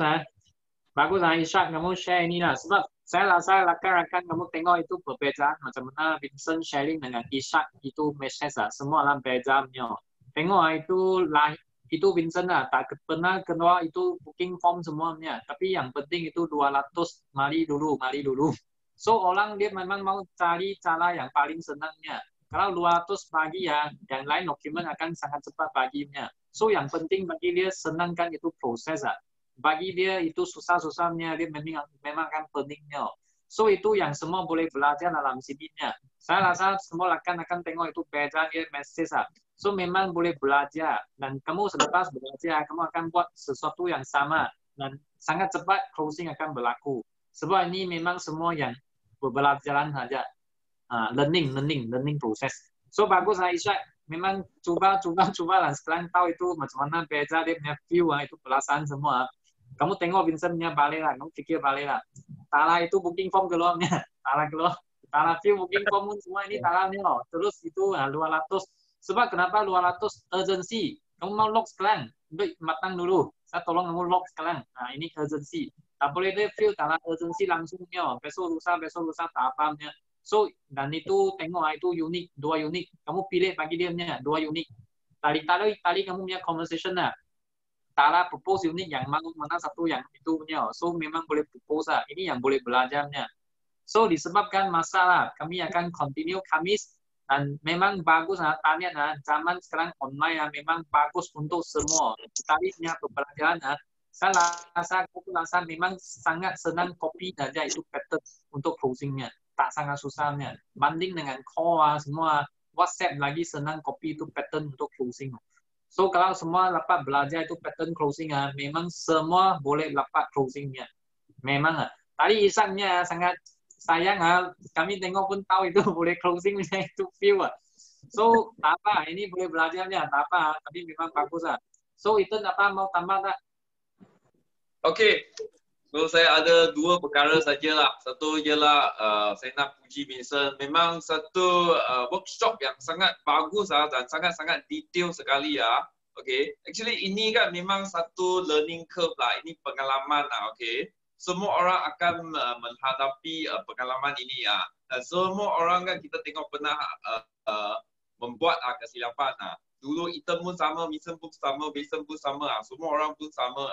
Bagus Ishak, kamu share ini lah. Sebab saya rasa rakan-rakan kamu tengok itu perbezaan macam mana Vincent sharing dengan Ishak itu message lah. Semua lah bezanya. Tengok itu Vincent lah. Tak pernah keluar itu booking form semuanya. Tapi yang penting itu 200 mari dulu. So orang dia memang mau cari cara yang paling senangnya. Kalau 200 bagi ya, yang lain dokumen akan sangat cepat baginya. So yang penting bagi dia senangkan itu proses lah. Bagi dia itu susah-susahnya dia memang akan pentingnya. So itu yang semua boleh belajar dalam sininya. Saya rasa semua akan tengok itu beza dia message lah. So memang boleh belajar dan kamu selepas belajar kamu akan buat sesuatu yang sama dan sangat cepat closing akan berlaku. Sebab ini memang semua yang berbelajaran saja. Learning proses. So bagus Aisyah. Memang cuba lah. Sekarang tahu itu macam mana beza dia punya view itu perasaan semua. Kamu tengok Vincentnya balik lah. Kamu fikir balik lah. Tala itu booking form keluarnya. Tala view booking form semua ini talanya. Terus itu 200. Sebab kenapa 200 urgency? Kamu mau lock sekarang. Matang dulu. Saya tolong kamu lock sekarang. Ini urgency. Tak boleh dia view tala urgency langsungnya. Besok lusa tak apa-apa. So, dan itu tengok itu unik, 2 unik. Kamu pilih bagi dia punya 2 unik. Tadi kamu punya conversation lah. Tala propose unik yang mana satu yang itu punya. So, memang boleh propose lah. Ini yang boleh belajarnya. So, disebabkan masalah, kami akan continue Khamis. Dan memang bagus lah. Tanya lah, zaman sekarang online lah, memang bagus untuk semua. Tadi punya pembelajaran lah. Saya rasa memang sangat senang copy saja itu pattern untuk closingnya. Tak sangat susahnya. Banding dengan call semua WhatsApp lagi senang copy itu pattern untuk closing. So kalau semua dapat belajar itu pattern closing memang semua boleh dapat closingnya. Memang tadi Isaknya sangat sayang kami tengok pun tahu itu boleh closing itu view So tak apa, ini boleh belajarnya tak apa, tapi memang bagus So itu apa mau tambah tak? Okay. So saya ada dua perkara sajalah. Satu ialah saya nak puji Vincent. Memang satu workshop yang sangat bagus dan sangat-sangat detail sekali ya. Okay. Actually ini kan memang satu learning curve lah. Ini pengalaman lah. Okay. Semua orang akan menghadapi pengalaman ini ya. Dan semua orang kan kita tengok pernah membuat kesilapan. Dulu Ethan pun sama, Vincent pun sama, Vincent pun sama. Semua orang pun sama.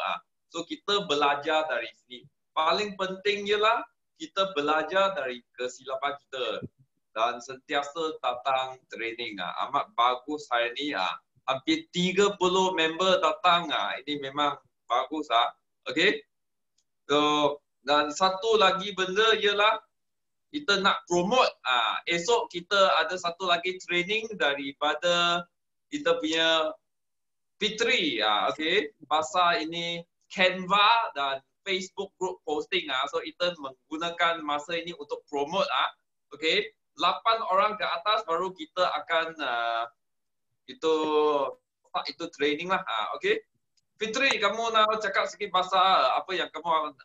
So kita belajar dari sini. Paling penting ialah kita belajar dari kesilapan kita dan sentiasa datang training. Amat bagus hari ini. Hampir 30 member datang. Ini memang bagus. Okay. So, dan satu lagi benda ialah kita nak promote. Esok kita ada satu lagi training daripada kita punya Fitri. Okay. Pasal ini Canva dan Facebook group posting. So kita menggunakan masa ini untuk promote. Okay. 8 orang ke atas baru kita akan itu training lah. Okay. Fitri, kamu nak cakap sikit pasal apa yang kamu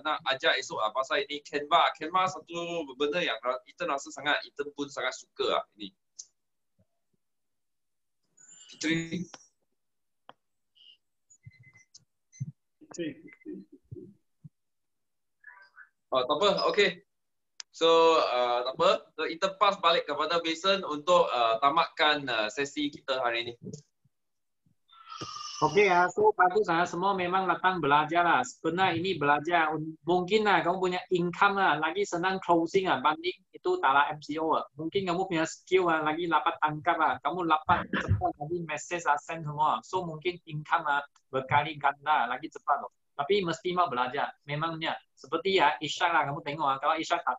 nak ajar esok pasal ini Canva. Canva satu benda yang kita rasa sangat, kita pun sangat suka ini. Fitri. Oh, tak apa. Okay. So, tak apa. So, kita pass balik kepada Vincent untuk tamatkan sesi kita hari ini. Okey, so bagus semua memang datang belajar lah. Sebenarnya ini belajar mungkin kamu punya income lagi senang closing banding itu tala MCO mungkin kamu punya skill lagi dapat tangkap kamu dapat cepat lagi message send semua. So mungkin income berkali ganda lagi cepat Tapi mesti mau belajar. Memangnya seperti Ishak kamu tengok kalau Ishak tak